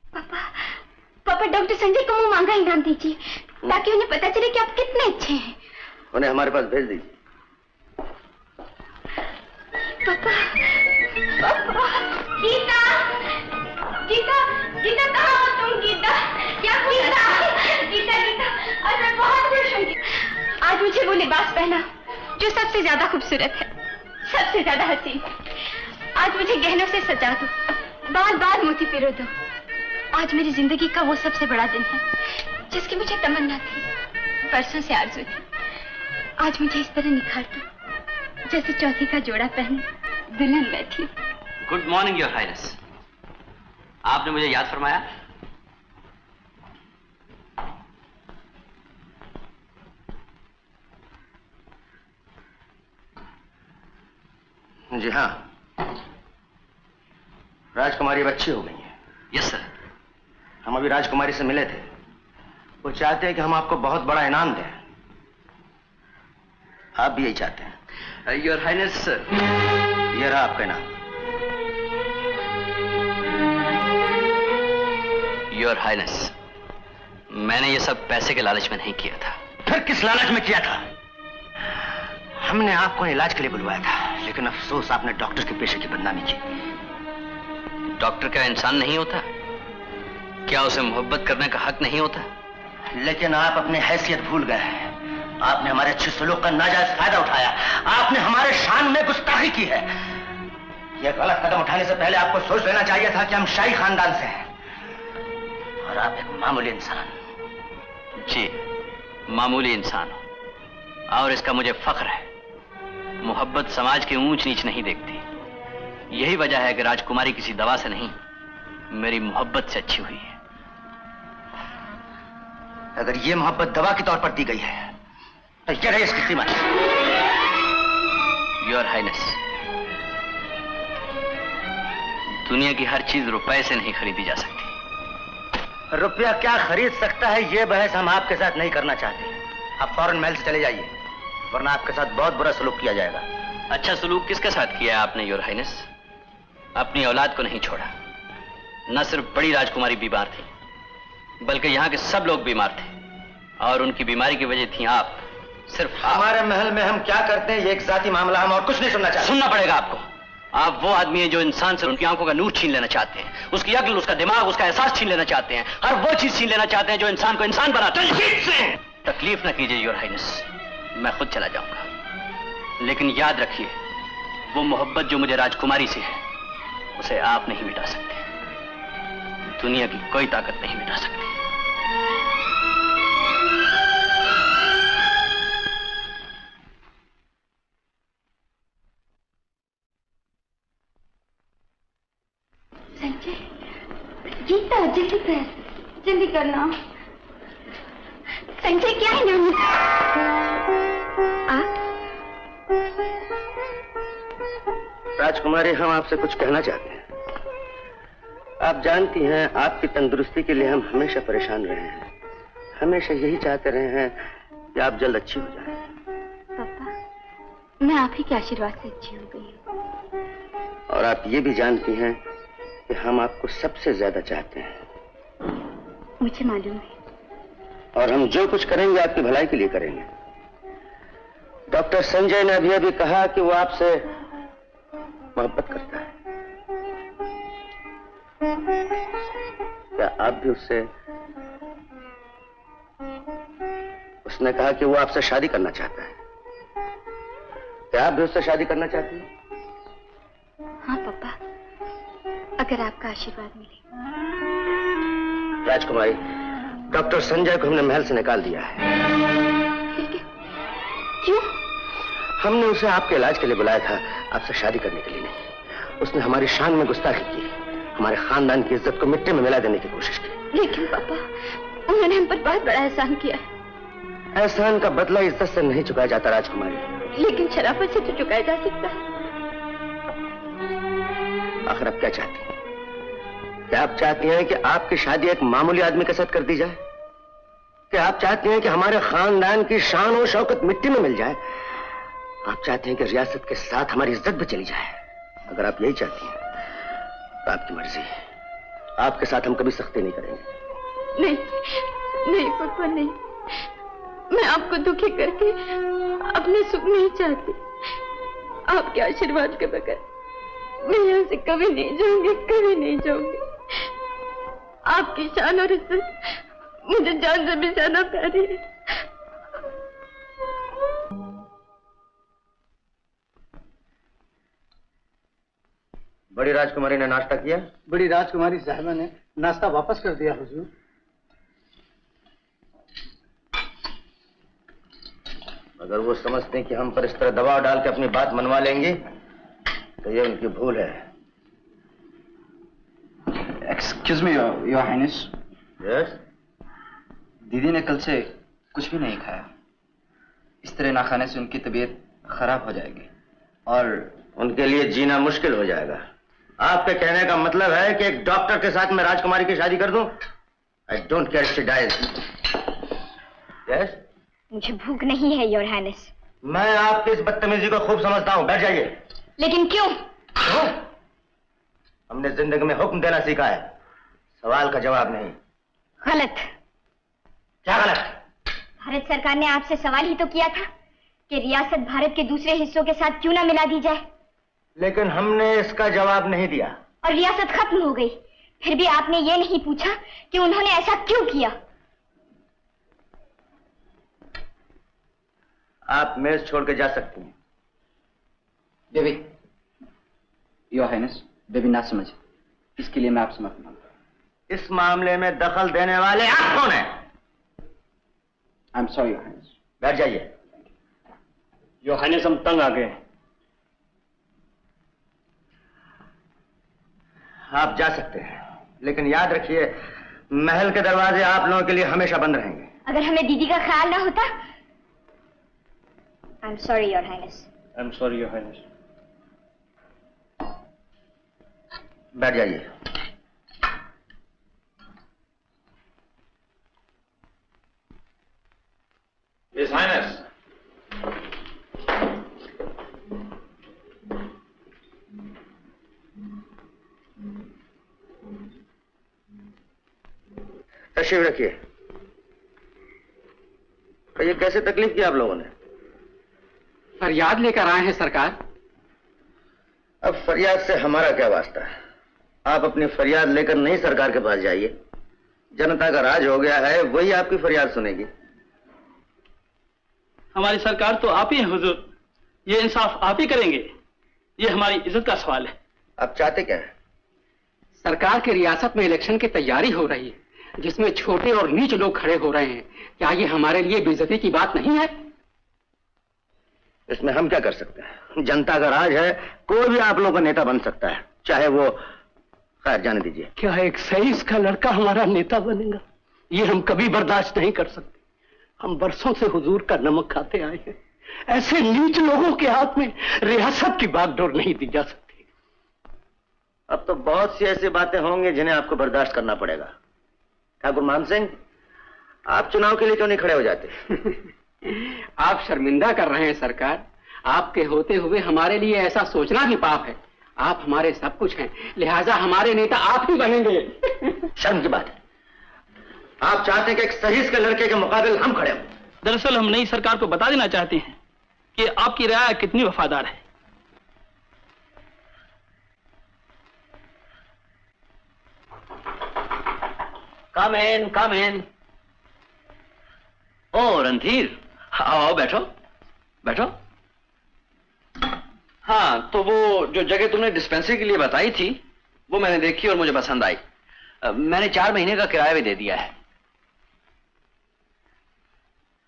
पापा, डॉक्टर संजय को मुंह मांगा इनाम दीजिए ताकि उन्हें पता चले कि आप कितने अच्छे हैं। उन्हें हमारे पास भेज दीजिए। पापा, गीता, गीता, गीता कहाँ हो तुम? गीता, क्या गीता, आज मैं बहुत खुश हूँ। आज मुझे वो लिबास पहना जो सबसे ज्यादा खूबसूरत है, सबसे ज्यादा हसीन। आज मुझे गहनों से सजा दो, बार बार मोती पिरो दो। आज मेरी जिंदगी का वो सबसे बड़ा दिन है जिसकी मुझे तमन्ना थी, बरसों से आरज़ू थी। आज मुझे इस तरह निखार दो जैसे चौथी का जोड़ा पहने दुल्हन बैठी। Good morning your highness. आपने मुझे याद फरमाया? जी हाँ, राजकुमारी अब अच्छी हो गई है। Yes sir. हम अभी राजकुमारी से मिले थे। वो चाहते हैं कि हम आपको बहुत बड़ा इनाम दें। आप भी यही चाहते हैं? योर हाइनेस, ये रहा आपका इनाम। योर हाइनेस, मैंने ये सब पैसे के लालच में नहीं किया था। फिर किस लालच में किया था? हमने आपको इलाज के लिए बुलवाया था, लेकिन अफसोस आपने डॉक्टर के पेशे की बदनामी की। डॉक्टर क्या इंसान नहीं होता? क्या उसे मोहब्बत करने का हक नहीं होता? लेकिन आप अपनी हैसियत भूल गए हैं। आपने हमारे अच्छे सलूक का नाजायज फायदा उठाया। आपने हमारे शान में गुस्ताखी की है। यह गलत कदम उठाने से पहले आपको सोच लेना चाहिए था कि हम शाही खानदान से हैं और आप एक मामूली इंसान। जी, मामूली इंसान हूं, और इसका मुझे फख्र है। मोहब्बत समाज की ऊंच नीच नहीं देखती। यही वजह है कि राजकुमारी किसी दवा से नहीं, मेरी मोहब्बत से अच्छी हुई है। अगर ये मोहब्बत दवा के तौर पर दी गई है तो ये रही इसकी कीमत। योर हाइनेस, दुनिया की हर चीज रुपए से नहीं खरीदी जा सकती। रुपया क्या खरीद सकता है, ये बहस हम आपके साथ नहीं करना चाहते। आप फौरन महल से चले जाइए, वरना आपके साथ बहुत बुरा सलूक किया जाएगा। अच्छा सलूक किसके साथ किया आपने योर हाइनेस? अपनी औलाद को नहीं छोड़ा। न सिर्फ बड़ी राजकुमारी बीमार थी, बल्कि यहाँ के सब लोग बीमार थे, और उनकी बीमारी की वजह थी आप। सिर्फ हमारे महल में हम क्या करते हैं ये एक जाती मामला, हम और कुछ नहीं सुनना चाहते। सुनना पड़ेगा आपको। आप वो आदमी हैं जो इंसान से उनकी आंखों का नूर छीन लेना चाहते हैं, उसकी अक्ल, उसका दिमाग, उसका एहसास छीन लेना चाहते हैं, हर वो चीज छीन लेना चाहते हैं जो इंसान को इंसान बनाता है। तकलीफ ना कीजिए योर हाइनेस, मैं खुद चला जाऊंगा, लेकिन याद रखिए वो मोहब्बत जो मुझे राजकुमारी से है उसे आप नहीं मिटा सकते। दुनिया की कोई ताकत नहीं मिटा सकती। संजय, गीता जल्दी कर, जल्दी करना। संजय क्या है नाम? राजकुमारी, हम आपसे कुछ कहना चाहते हैं। आप जानती हैं आपकी तंदुरुस्ती के लिए हम हमेशा परेशान रहे हैं, हमेशा यही चाहते रहे हैं कि आप जल्द अच्छी हो जाएं। पापा, मैं आप ही के आशीर्वाद से अच्छी हो गई हूँ। और आप ये भी जानती हैं कि हम आपको सबसे ज्यादा चाहते हैं। मुझे मालूम है। और हम जो कुछ करेंगे आपकी भलाई के लिए करेंगे। डॉक्टर संजय ने अभी कहा कि वो आपसे मोहब्बत करता है। क्या आप भी उससे? उसने कहा कि वो आपसे शादी करना चाहता है। क्या आप भी उससे शादी करना चाहती हैं? हाँ पापा, अगर आपका आशीर्वाद मिले। राजकुमारी, डॉक्टर संजय को हमने महल से निकाल दिया है। क्यों? हमने उसे आपके इलाज के लिए बुलाया था, आपसे शादी करने के लिए नहीं। उसने हमारी शान में गुस्ताखी की, हमारे खानदान की इज्जत को मिट्टी में मिला देने की कोशिश की। लेकिन पापा, उन्होंने हम पर बहुत बड़ा एहसान किया। एहसान का बदला इज्जत से नहीं चुकाया जाता राजकुमारी। लेकिन शराफत से तो चुकाया जा सकता है। आखिर आप क्या चाहती हैं? क्या आप चाहती हैं कि आपकी शादी एक मामूली आदमी के साथ कर दी जाए? क्या आप चाहती हैं कि हमारे खानदान की शान और शौकत मिट्टी में मिल जाए? आप चाहते हैं कि रियासत के साथ हमारी इज्जत भी चली जाए? अगर आप यही चाहती हैं तो आपकी मर्जी है, आपके साथ हम कभी सख्ती नहीं करेंगे। नहीं, नहीं पापा नहीं, मैं आपको दुखी करके अपने सुख नहीं चाहती। आपके आशीर्वाद के बगैर मैं यहाँ से कभी नहीं जाऊंगी, कभी नहीं जाऊंगी। आपकी शान और इज्जत मुझे जान से भी ज्यादा प्यारी है। बड़ी राजकुमारी ने नाश्ता किया? बड़ी राजकुमारी साहिबा ने नाश्ता वापस कर दिया हुजूर। अगर वो समझते हैं कि हम पर इस तरह दबाव डाल के अपनी बात मनवा लेंगे तो ये उनकी भूल है। Excuse me your highness. Yes? दीदी ने कल से कुछ भी नहीं खाया। इस तरह ना खाने से उनकी तबीयत खराब हो जाएगी और उनके लिए जीना मुश्किल हो जाएगा। आपके कहने का मतलब है कि एक डॉक्टर के साथ मैं राजकुमारी की शादी कर दूं? I don't care she dies. Yes? मुझे भूख नहीं है योर हाइनेस। मैं आपकी इस बदतमीजी को खूब समझता हूं, बैठ जाइए। लेकिन क्यों? क्यों? हमने जिंदगी में हुक्म देना सीखा है, सवाल का जवाब नहीं। गलत। क्या गलत? भारत सरकार ने आपसे सवाल ही तो किया था कि रियासत भारत के दूसरे हिस्सों के साथ क्यों ना मिला दी जाए। लेकिन हमने इसका जवाब नहीं दिया और रियासत खत्म हो गई। फिर भी आपने ये नहीं पूछा कि उन्होंने ऐसा क्यों किया। आप मेज छोड़ के जा सकती हैं। बेबी, योर हाइनेस, बेबी ना समझ, इसके लिए मैं आपसे माफी मांगता हूं। इस मामले में दखल देने वाले आप कौन हैं? I am sorry your highness. बैठ जाइए। योर हाइनेस, हम तंग आ गए। आप जा सकते हैं, लेकिन याद रखिए महल के दरवाजे आप लोगों के लिए हमेशा बंद रहेंगे। अगर हमें दीदी का ख्याल ना होता। I am sorry your highness. I am sorry your highness. बैठ जाइए। His Highness. तशरीफ रखिए। ये कैसे तकलीफ की आप लोगों ने? फरियाद लेकर आए हैं सरकार। अब फरियाद से हमारा क्या वास्ता है? आप अपनी फरियाद लेकर नहीं सरकार के पास जाइए। जनता का राज हो गया है, वही आपकी फरियाद सुनेगी। हमारी सरकार तो आप ही हैं हुजूर, ये इंसाफ आप ही करेंगे, ये हमारी इज्जत का सवाल है। आप चाहते क्या है? सरकार की रियासत में इलेक्शन की तैयारी हो रही है, जिसमें छोटे और नीच लोग खड़े हो रहे हैं। क्या ये हमारे लिए बेइज्जती की बात नहीं है? इसमें हम क्या कर सकते हैं? जनता का राज है, कोई भी आप लोगों का नेता बन सकता है, चाहे वो। खैर, जाने दीजिए। क्या एक सईस का लड़का हमारा नेता बनेगा? ये हम कभी बर्दाश्त नहीं कर सकते। हम बरसों से हुजूर का नमक खाते आए हैं। ऐसे नीच लोगों के हाथ में रियासत की बागडोर नहीं दी जा सकती। अब तो बहुत सी ऐसी बातें होंगी जिन्हें आपको बर्दाश्त करना पड़ेगा। ठाकुर मान सिंह, आप चुनाव के लिए क्यों नहीं खड़े हो जाते? आप शर्मिंदा कर रहे हैं सरकार। आपके होते हुए हमारे लिए ऐसा सोचना भी पाप है। आप हमारे सब कुछ हैं, लिहाजा हमारे नेता आप ही बनेंगे। शर्म की बात है। आप चाहते हैं कि एक सहीस के लड़के के मुकाबले हम खड़े हों। दरअसल हम नई सरकार को बता देना चाहते हैं कि आपकी रियाया कितनी वफादार है। कम इन। ओ रणधीर, आओ बैठो बैठो। हाँ, तो वो जो जगह तुमने डिस्पेंसरी के लिए बताई थी वो मैंने देखी और मुझे पसंद आई। मैंने 4 महीने का किराया भी दे दिया है।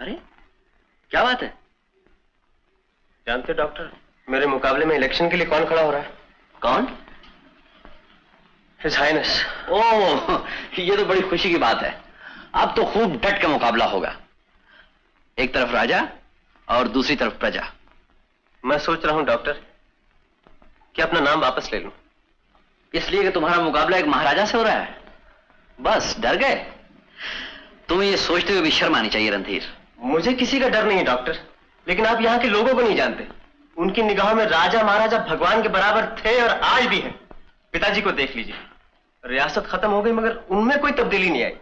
अरे क्या बात है? जानते हो डॉक्टर, मेरे मुकाबले में इलेक्शन के लिए कौन खड़ा हो रहा है? कौन? His highness. ओह, ये तो बड़ी खुशी की बात है। अब तो खूब डट का मुकाबला होगा। एक तरफ राजा और दूसरी तरफ प्रजा। मैं सोच रहा हूं डॉक्टर कि अपना नाम वापस ले लूं। इसलिए कि तुम्हारा मुकाबला एक महाराजा से हो रहा है? बस डर गए? तुम्हें ये सोचते हुए भी शर्म आनी चाहिए रणधीर। मुझे किसी का डर नहीं है डॉक्टर, लेकिन आप यहाँ के लोगों को नहीं जानते। उनकी निगाहों में राजा महाराजा भगवान के बराबर थे और आज भी हैं। पिताजी को देख लीजिए, रियासत खत्म हो गई मगर उनमें कोई तब्दीली नहीं आई।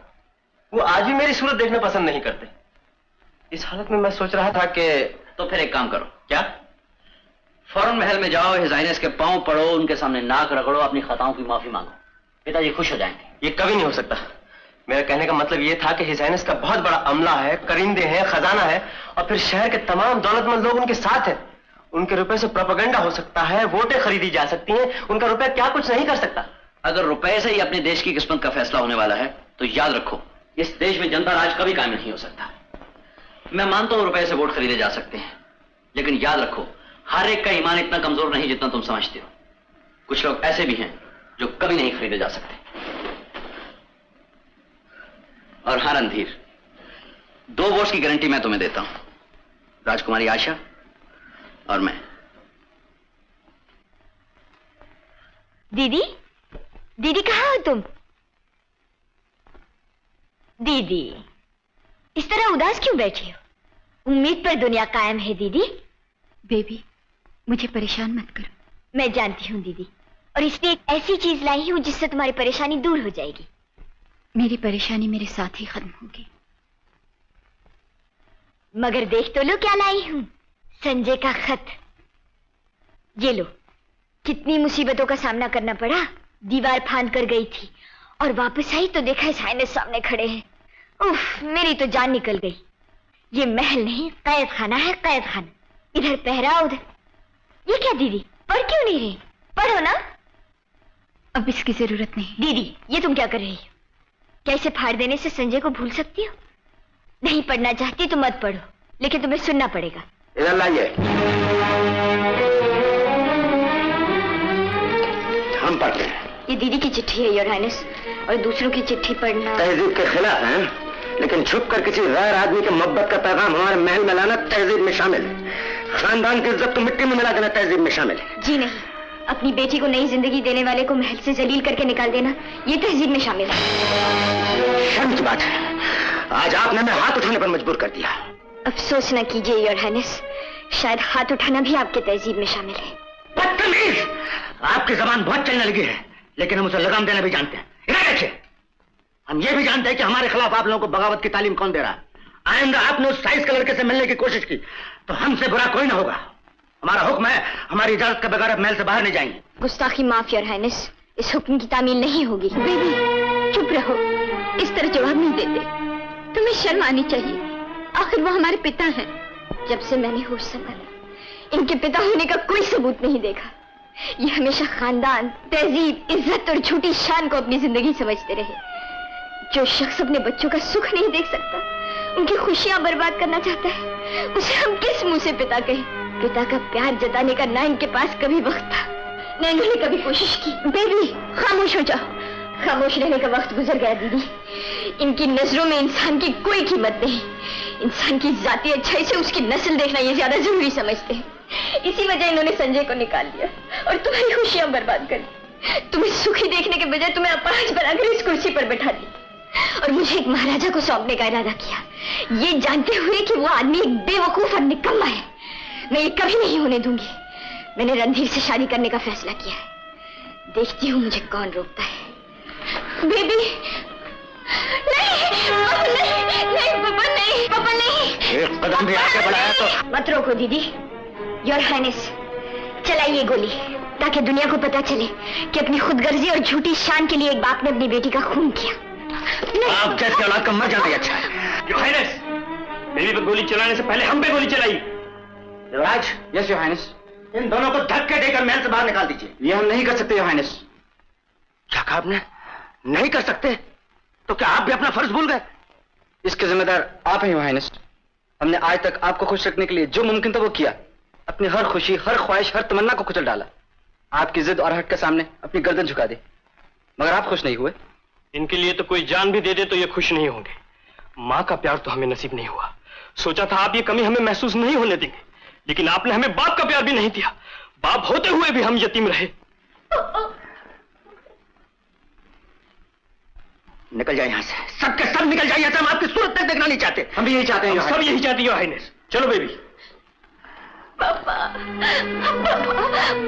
वो आज भी मेरी सूरत देखना पसंद नहीं करते। इस हालत में मैं सोच रहा था कि तो फिर एक काम करो। क्या? फौरन महल में जाओ, हिज हाइनेस के पांव पड़ो, उनके सामने नाक रगड़ो, अपनी खताओं की माफी मांगो। पिताजी खुश हो जाएंगे। ये कभी नहीं हो सकता। मेरा कहने का मतलब ये था कि हिज हाइनेस का बहुत बड़ा अमला है, करिंदे हैं, खजाना है और फिर शहर के तमाम दौलतमंद लोग उनके साथ हैं। उनके रुपए से प्रोपेगेंडा हो सकता है, वोटें खरीदी जा सकती हैं। उनका रुपया क्या कुछ नहीं कर सकता। अगर रुपए से ही अपने देश की किस्मत का फैसला होने वाला है तो याद रखो, इस देश में जनता राज कभी कायम नहीं हो सकता। मैं मानता हूं रुपए से वोट खरीदे जा सकते हैं, लेकिन याद रखो हर एक का ईमान इतना कमजोर नहीं जितना तुम समझते हो। कुछ लोग ऐसे भी हैं जो कभी नहीं खरीदे जा सकते। और हाँ रणधीर, 2 वोट्स की गारंटी मैं तुम्हें देता हूं, राजकुमारी आशा और मैं। दीदी, दीदी कहाँ हो तुम? दीदी, इस तरह उदास क्यों बैठी हो? उम्मीद पर दुनिया कायम है दीदी। बेबी, मुझे परेशान मत करो। मैं जानती हूँ दीदी, और इसलिए एक ऐसी चीज लाई हूँ जिससे तुम्हारी परेशानी दूर हो जाएगी। मेरी परेशानी मेरे साथ ही खत्म होगी। मगर देख तो लो क्या लाई हूँ, संजय का खत। ये लो। कितनी मुसीबतों का सामना करना पड़ा, दीवार फांद कर गई थी और वापस आई तो देखा हिज हाइनेस सामने खड़े हैं। उफ, मेरी तो जान निकल गई। ये महल नहीं, कैद खाना है, कैद खाना। इधर पहरा, उधर। ये क्या दीदी, पढ़ क्यों नहीं रही? पढ़ो ना। अब इसकी जरूरत नहीं। दीदी, ये तुम क्या कर रही हो? क्या इसे फाड़ देने से संजय को भूल सकती हो? नहीं पढ़ना चाहती तो मत पढ़ो, लेकिन तुम्हें सुनना पड़ेगा। इधर लाइए। हम पढ़ते हैं। ये दीदी की चिट्ठी है योर हाइनेस, और दूसरों की चिट्ठी पढ़ना तहजीब के खिलाफ है, लेकिन छुप कर किसी गैर आदमी के मोहब्बत का पैगाम हमारे महल में लाना तहजीब में शामिल है। खानदान की इज्जत को मिट्टी में मिला देना तहजीब में शामिल है। जी नहीं, अपनी बेटी को नई जिंदगी देने वाले को महल से जलील करके निकाल देना, ये तहजीब में शामिल है। शर्म की बात है, आज आपने हमें हाथ उठाने पर मजबूर कर दिया। अफसोस न कीजिए योर हाइनेस, शायद हाथ उठाना भी आपके तहजीब में शामिल है। बदतमीज! आपकी जबान बहुत चलने लगी है, लेकिन हम उसे लगाम देना भी जानते हैं। इधर देखिए, हम ये भी जानते हैं कि हमारे खिलाफ आप लोगों को बगावत की तालीम कौन दे रहा है। आइंदा आपने उस साइज के लड़के से मिलने की कोशिश की तो हमसे बुरा कोई ना होगा। हमारा हुक्म है, हमारी इजाजत के बगैर आप महल से बाहर नहीं जाएंगे। गुस्ताखी माफ योर हाइनेस, इस हुक्म की तामील नहीं होगी। बेबी चुप रहो, इस तरह जवाब नहीं देते। तुम्हें शर्म आनी चाहिए, आखिर वो हमारे पिता हैं। जब से मैंने होश संभाला, इनके पिता होने का कोई सबूत नहीं देखा। ये हमेशा खानदान, तहजीब, इज्जत और झूठी शान को अपनी जिंदगी समझते रहे। जो शख्स अपने बच्चों का सुख नहीं देख सकता, उनकी खुशियां बर्बाद करना चाहता है, उसे हम किस मुंह से पिता कहें? पिता का प्यार जताने का ना इनके पास कभी वक्त था, न इन्होंने कभी कोशिश की। बेबी खामोश हो जाओ। खामोश रहने का वक्त गुजर गया दीदी। इनकी नजरों में इंसान की कोई कीमत नहीं। इंसान की जाती अच्छाई से उसकी नस्ल देखना ये ज्यादा जरूरी समझते हैं। इसी वजह इन्होंने संजय को निकाल दिया और तुम्हारी खुशियां बर्बाद कर दी। तुम्हें सुखी देखने के बजाय तुम्हें अपाहिज बनाकर इस कुर्सी पर बैठा दी और मुझे एक महाराजा को सौंपने का इरादा किया, ये जानते हुए कि वो आदमी एक बेवकूफ और निकम्मा है। मैं ये कभी नहीं होने दूंगी। मैंने रणधीर से शादी करने का फैसला किया है। देखती हूँ मुझे कौन रोकता है। बेबी नहीं पापा, नहीं पापा, नहीं। एक कदम भी आगे बढ़ाया तो मत रोको दीदी। योर हाइनेस, चलाइए गोली ताकि दुनिया को पता चले कि अपनी खुदगर्जी और झूठी शान के लिए एक बाप ने अपनी बेटी का खून किया। आप जैसे औलाद का मर जाना ही अच्छा है। योर हाइनेस, बेबी पर गोली चलाने से पहले हम पे गोली चलाई। युवराज। Yes your highness. इन दोनों को धक्के देकर महल से बाहर निकाल दीजिए। ये हम नहीं कर सकते योर हाइनेस। क्या कहा आपने? नहीं कर सकते? तो क्या आप भी अपना फर्ज भूल गए? इसके जिम्मेदार आप हैं योर हाइनेस। हमने आज तक आपको खुश रखने के लिए जो मुमकिन था वो किया। अपनी हर खुशी, हर ख्वाहिश, हर तमन्ना को कुचल डाला। आपकी जिद और हट के सामने अपनी गर्दन झुका दी, मगर आप खुश नहीं हुए। इनके लिए तो कोई जान भी दे दे तो ये खुश नहीं होंगे। माँ का प्यार तो हमें नसीब नहीं हुआ। सोचा था आप ये कमी हमें महसूस नहीं होने देंगे, लेकिन आपने हमें बाप का प्यार भी नहीं दिया। बाप होते हुए भी हम यतीम रहे। निकल जाए यहाँ से, सबके सब निकल जाए यहाँ से। हम आपकी सूरत तक देखना नहीं चाहते। हम भी यही चाहते हैं। हम सब यही चाहते हैं योर हाइनेस। चलो बेबी। पापा,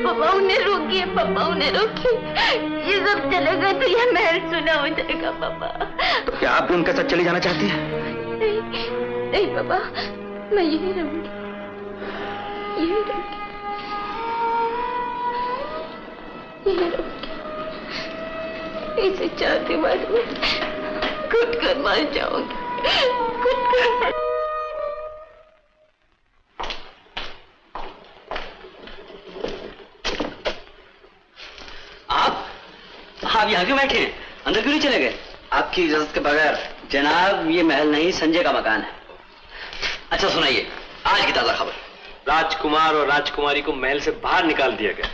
पापा उन्हें रोकिए, पापा उन्हें रोकिए। ये सब चले गए तो यह महल सुना हो जाएगा पापा। तो क्या आप भी उनके साथ चली जाना चाहती हैं? नहीं पापा, मैं यही रहूंगी, यही रहूंगी, यही रहूंगी। इसे चाहती बात में खुद कर मर जाऊंगी, खुद कर। आप यहाँ क्यों बैठे हैं? अंदर क्यों नहीं चले गए? आपकी इजाजत के बगैर। जनाब, ये महल नहीं, संजय का मकान है। अच्छा सुनाइए, आज की ताजा खबर। राजकुमार और राजकुमारी को महल से बाहर निकाल दिया गया।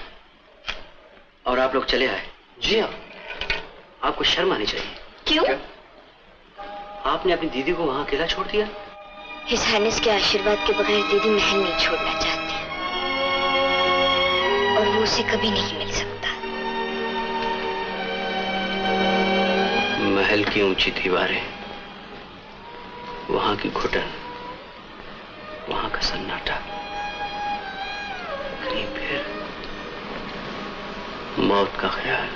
और आप लोग चले आए? जी हाँ। आपको शर्म आनी चाहिए। क्यों? आपने अपनी दीदी को वहां अकेला छोड़ दिया। हिज हाइनेस के आशीर्वाद के बगैर दीदी महल नहीं छोड़ना चाहती और वो उसे कभी नहीं मिल सकता। महल की ऊंची दीवारें, वहां की घुटन, वहां का सन्नाटा, कहीं फिर मौत का ख्याल।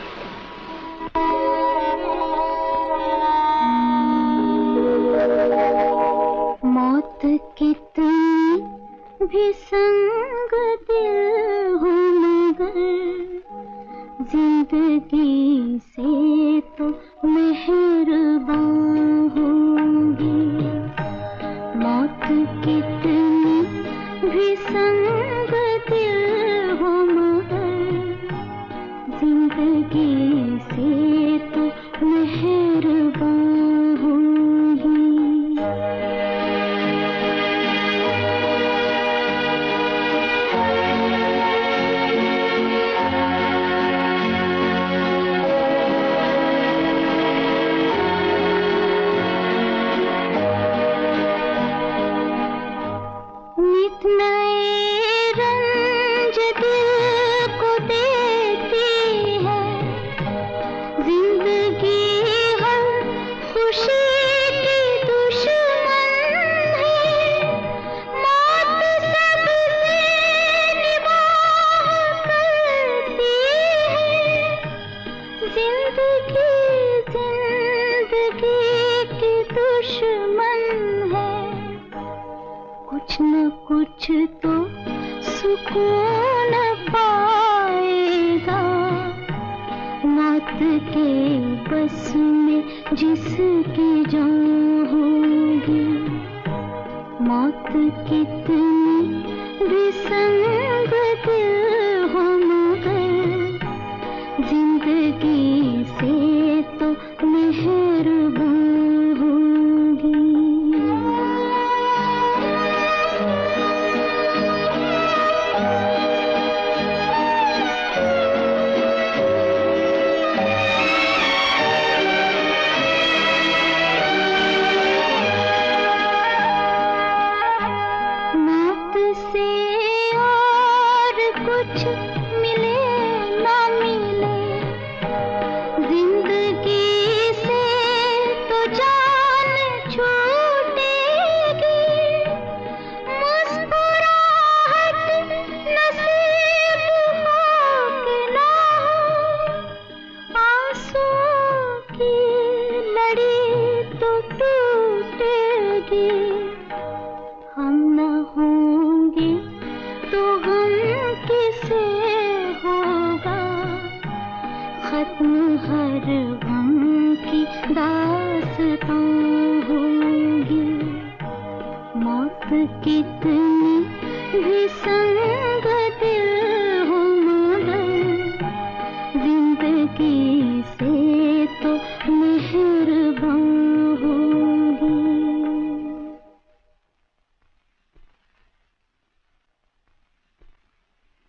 मौत कितनी भी संग दिल हो मगर जिंदगी से तो मेहरबान होंगी। मौत कितनी भी संग दिल हो मगर जिंदगी से तो मेहरबान होंगी। कुछ तो सुकून पाएगा। मौत के बस में जिसकी जान होगी, मौत कितनी भी संग दिल हो मगर जिंदगी से तो मेहरबान होगी। मौत से और कुछ मिले ना मिले, जिंदगी से तो जान छूटेगी। मुस्कुराहट नसीब हो कि ना हो, आंसू की लड़ी तो टूटेगी। हम न होंगे तो गम किसे होगा, खत्म हर गम की दास्तां होगी। मौत कितनी भी संग दिल हो मगर जिंदगी से तो मेहरबान होगी।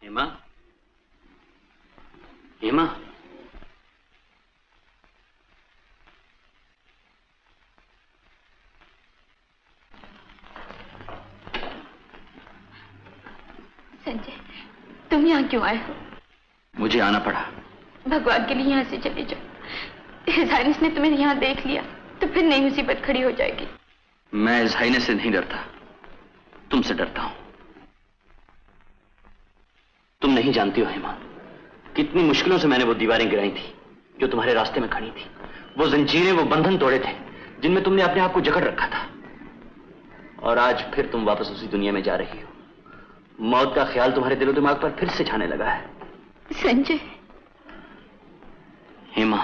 हेमा, हेमा, संजय, तुम यहाँ क्यों आए हो? मुझे आना पड़ा। भगवान के लिए यहाँ से चले जाओ। हिज हाइनेस ने तुम्हें यहाँ देख लिया तो फिर नई मुसीबत खड़ी हो जाएगी। मैं हिज हाइनेस से नहीं डरता, तुमसे डरता हूं। तुम नहीं जानती हो हेमा, कितनी मुश्किलों से मैंने वो दीवारें गिराई थी जो तुम्हारे रास्ते में खड़ी थी। वो जंजीरें, वो बंधन तोड़े थे जिनमें तुमने अपने आप को जकड़ रखा था। और आज फिर तुम वापस उसी दुनिया में जा रही हो। मौत का ख्याल तुम्हारे दिलो दिमाग पर फिर से छाने लगा है। संजय, हेमा,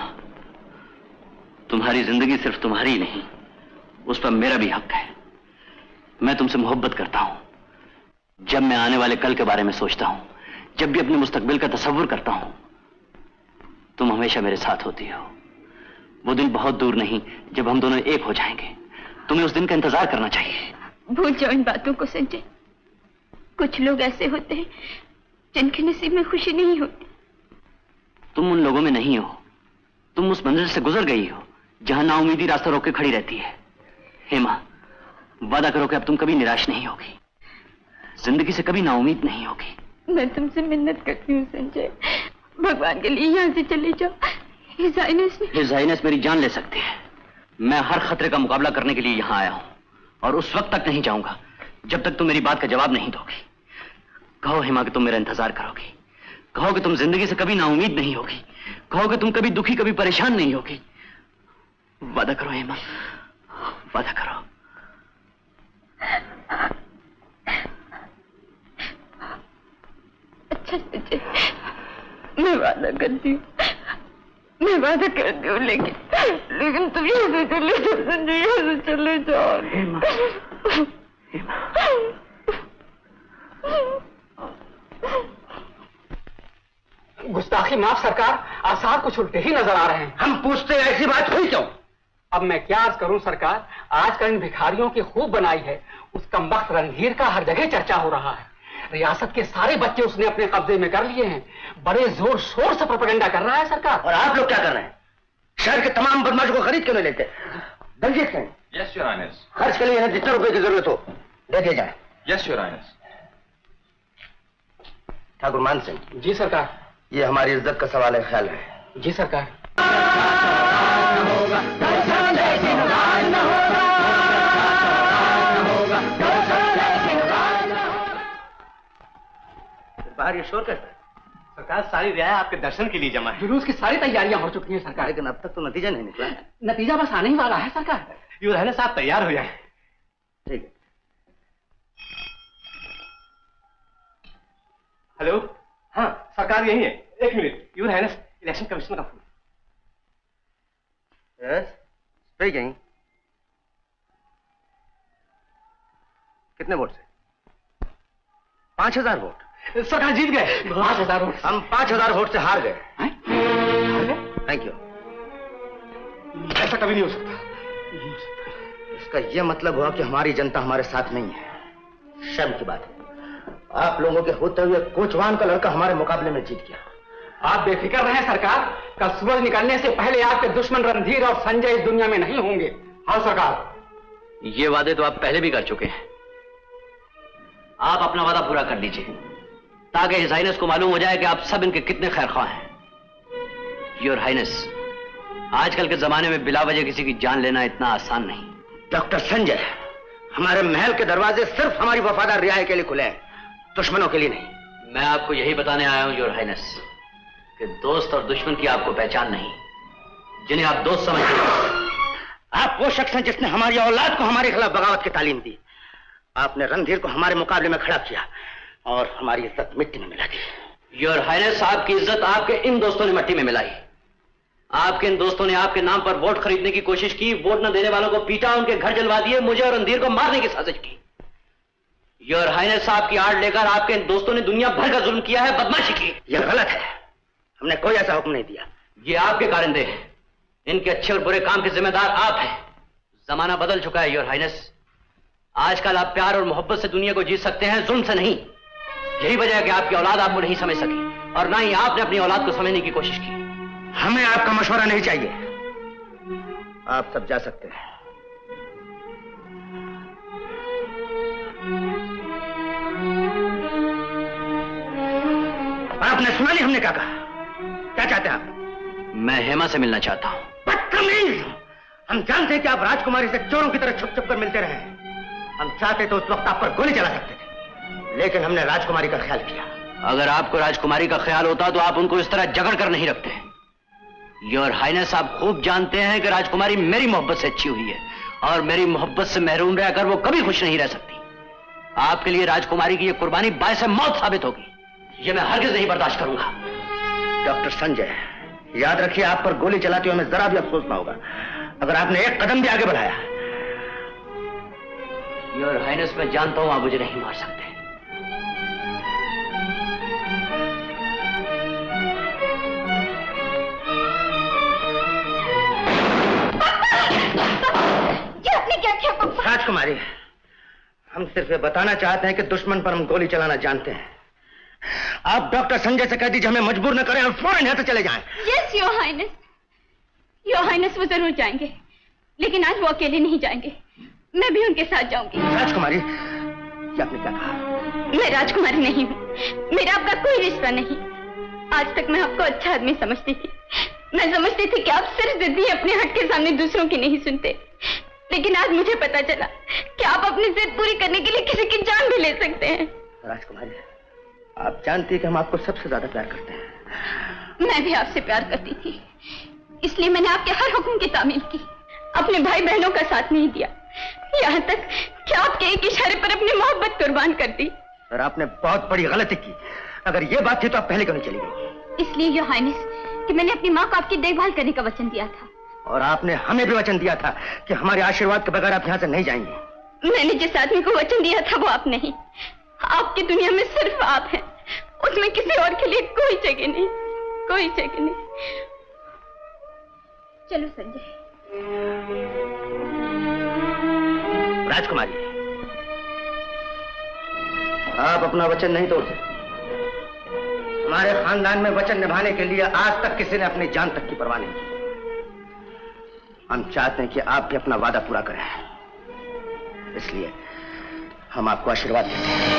तुम्हारी जिंदगी सिर्फ तुम्हारी नहीं, उस पर मेरा भी हक है। मैं तुमसे मोहब्बत करता हूं। जब मैं आने वाले कल के बारे में सोचता हूं, जब भी अपने मुस्तकबिल का तसव्वुर करता हूं, तुम हमेशा मेरे साथ होती हो। वो दिन बहुत दूर नहीं जब हम दोनों एक हो जाएंगे। तुम्हें उस दिन का इंतजार करना चाहिए। भूल जाओ इन बातों को संजय। कुछ लोग ऐसे होते हैं जिनके नसीब में खुशी नहीं होती। तुम उन लोगों में नहीं हो। तुम उस मंजिल से गुजर गई हो जहां नाउमीदी रास्ता रोक के खड़ी रहती है। हेमा, वादा करो कि अब तुम कभी निराश नहीं होगी, जिंदगी से कभी नाउमीद नहीं होगी। मैं तुमसे मिन्नत करती हूँ संजय, भगवान के लिए यहाँ से चले जाओ। हिज हाइनेस मेरी जान ले सकती है। मैं हर खतरे का मुकाबला करने के लिए यहाँ आया हूँ और उस वक्त तक नहीं जाऊंगा जब तक तुम मेरी बात का जवाब नहीं दोगी। कहो हेमा कि तुम मेरा इंतजार करोगी। कहो कि तुम जिंदगी से कभी नाउमीद नहीं होगी। कहो कि तुम कभी दुखी, कभी परेशान नहीं होगी। वादा करो हेमा, वादा करो। अच्छा संजय, मैं वादा करती हूँ, मैं वादा करती हूँ, लेकिन तुम यहाँ से चले जाओ संजय, यहाँ से चले जाओ। हेमा, हेमा। गुस्ताखी माफ सरकार, आसार कुछ उल्टे ही नजर आ रहे हैं। हम पूछते हैं ऐसी बात हुई क्यों? अब मैं क्या अर्ज करूं सरकार, आजकल इन भिखारियों की खूब बनाई है। उस कमबख्त रणधीर का हर जगह चर्चा हो रहा है। रियासत के सारे बच्चे उसने अपने कब्जे में कर लिए हैं। बड़े जोर शोर से प्रोपेगेंडा कर रहा है सरकार। और आप लोग क्या कर रहे हैं? शहर के तमाम बदमाशों को खरीद क्यों नहीं लेते? Daljit Singh, yes your highness. खर्च के लिए इन्हें जितने रुपए की जरूरत हो दे दिया जाए। Yes your highness. ठाकुर मान सिंह। जी सरकार। ये हमारी इज्जत का सवाल है, ख्याल है। जी सरकार। बाहर ये शोर कैसा है? सरकार, सारी रियाया आपके दर्शन के लिए जमा है। जुलूस की सारी तैयारियां हो चुकी हैं सरकार, लेकिन अब तक तो नतीजा नहीं निकला। नतीजा बस आने ही वाला है सरकार। योर हाइनेस, आप तैयार हो जाए। ठीक है। हेलो, हाँ सरकार यही है। एक minute, your highness election commissioner का फोन। Yes, speaking. कितने वोट से? 5000 वोट। सरकार जीत गए। 5000 वोट। हम 5000 वोट से हार गए। Thank you. ऐसा कभी नहीं हो सकता। इसका यह मतलब हुआ कि हमारी जनता हमारे साथ नहीं है। शर्म की बात है, आप लोगों के होते हुए कोचवान का लड़का हमारे मुकाबले में जीत गया। आप बेफिक्र रहें सरकार, कल सूरज निकलने से पहले आपके दुश्मन रणधीर और संजय इस दुनिया में नहीं होंगे। हाँ सरकार। ये वादे तो आप पहले भी कर चुके हैं। आप अपना वादा पूरा कर लीजिए ताकि हिज हाइनेस को मालूम हो जाए कि आप सब इनके कितने खैरख्वाह हैं। योर हाइनेस, आजकल के जमाने में बिला वजह किसी की जान लेना इतना आसान नहीं। डॉक्टर संजय, हमारे महल के दरवाजे सिर्फ हमारी वफादार रियाया के लिए खुले हैं, दुश्मनों के लिए नहीं। मैं आपको यही बताने आया हूं योर हाइनेस कि दोस्त और दुश्मन की आपको पहचान नहीं, जिन्हें आप दोस्त समझते हैं। आप वो शख्स हैं जिसने हमारी औलाद को हमारे खिलाफ बगावत की तालीम दी। आपने रणधीर को हमारे मुकाबले में खड़ा किया और हमारी इज्जत मिट्टी में मिला दी। योर हाइनेस, आपकी इज्जत आपके इन दोस्तों ने मिट्टी में मिलाई। आपके इन दोस्तों ने आपके नाम पर वोट खरीदने की कोशिश की, वोट न देने वालों को पीटा, उनके घर जलवा दिए, मुझे और रणधीर को मारने की साजिश की। योर हाइनेस, आपकी आड़ लेकर आपके इन दोस्तों ने दुनिया भर का जुल्म किया है, बदमाशी की। यह गलत है, हमने कोई ऐसा हुक्म नहीं दिया। ये आपके कारिंदे हैं, इनके अच्छे और बुरे काम के जिम्मेदार आप हैं। जमाना बदल चुका है योर हाइनेस। आजकल आप प्यार और मोहब्बत से दुनिया को जीत सकते हैं, जुल्म से नहीं। यही वजह है कि आपकी औलाद आपको नहीं समझ सकी और ना ही आपने अपनी औलाद को समझने की कोशिश की। हमें आपका मशवरा नहीं चाहिए, आप सब जा सकते हैं। आपने सुना नहीं हमने क्या कहा? क्या चाहते हैं आप? मैं हेमा से मिलना चाहता हूं। बदतमीज! हम जानते हैं कि आप राजकुमारी से चोरों की तरह छुप छुप कर मिलते रहे। हम चाहते तो उस वक्त आप पर गोली चला सकते थे, लेकिन हमने राजकुमारी का ख्याल किया। अगर आपको राजकुमारी का ख्याल होता तो आप उनको इस तरह जकड़ कर नहीं रखते। योर हाइनेस, आप खूब जानते हैं कि राजकुमारी मेरी मोहब्बत से अच्छी हुई है और मेरी मोहब्बत से महरूम रहकर वो कभी खुश नहीं रह सकती। आपके लिए राजकुमारी की ये कुर्बानी बायसे मौत साबित होगी। ये मैं हरगिज नहीं बर्दाश्त करूंगा। डॉक्टर संजय, याद रखिए, आप पर गोली चलाते हुए हमें जरा भी अफसोस ना होगा अगर आपने एक कदम भी आगे बढ़ाया। योर हाइनेस, मैं जानता हूं आप मुझे नहीं मार सकते। ये आपने क्या किया पापा? राजकुमारी, हम सिर्फ ये बताना चाहते हैं कि दुश्मन पर हम गोली चलाना जानते हैं। आप डॉक्टर संजय से कह दीजिए हमें मजबूर न करें और फौरन यहाँ से चले जाएं। Yes your highness, your highness, वो जरूर जाएंगे, लेकिन आज वो अकेले नहीं जाएंगे, मैं भी उनके साथ जाऊंगी। राजकुमारी, ये आपने क्या कहा? मैं राजकुमारी नहीं हूँ, मेरा आपका कोई रिश्ता नहीं। आज तक मैं आपको अच्छा आदमी समझती थी। मैं समझती थी कि आप सिर्फ जिद्दी अपने हक के सामने दूसरों की नहीं सुनते, लेकिन आज मुझे पता चला कि आप अपनी जिद पूरी करने के लिए किसी की जान भी ले सकते हैं। राजकुमारी, आप जानती हैं कि हम आपको सबसे ज्यादा प्यार करते हैं। मैं भी आपसे प्यार करती थी, इसलिए मैंने आपके हर हुक्म की तामील की, अपने भाई बहनों का साथ नहीं दिया, यहाँ तक कि आपके एक इशारे पर अपनी मोहब्बत कुर्बान कर दी। और आपने बहुत बड़ी गलती की। अगर ये बात थी तो आप पहले क्यों नहीं चली गई? इसलिए योर हाइनेस कि मैंने अपनी माँ को आपकी देखभाल करने का वचन दिया था। और आपने हमें भी वचन दिया था कि हमारे आशीर्वाद के बगैर आप यहाँ से नहीं जाएंगे। मैंने जिस आदमी को वचन दिया था वो आप नहीं। आपकी दुनिया में सिर्फ आप हैं, उसमें किसी और के लिए कोई जगह नहीं, कोई जगह नहीं। चलो संजय। राजकुमारी, आप अपना वचन नहीं तोड़ सकते। हमारे खानदान में वचन निभाने के लिए आज तक किसी ने अपनी जान तक की परवाह नहीं की। हम चाहते हैं कि आप भी अपना वादा पूरा करें, इसलिए हम आपको आशीर्वाद देते हैं।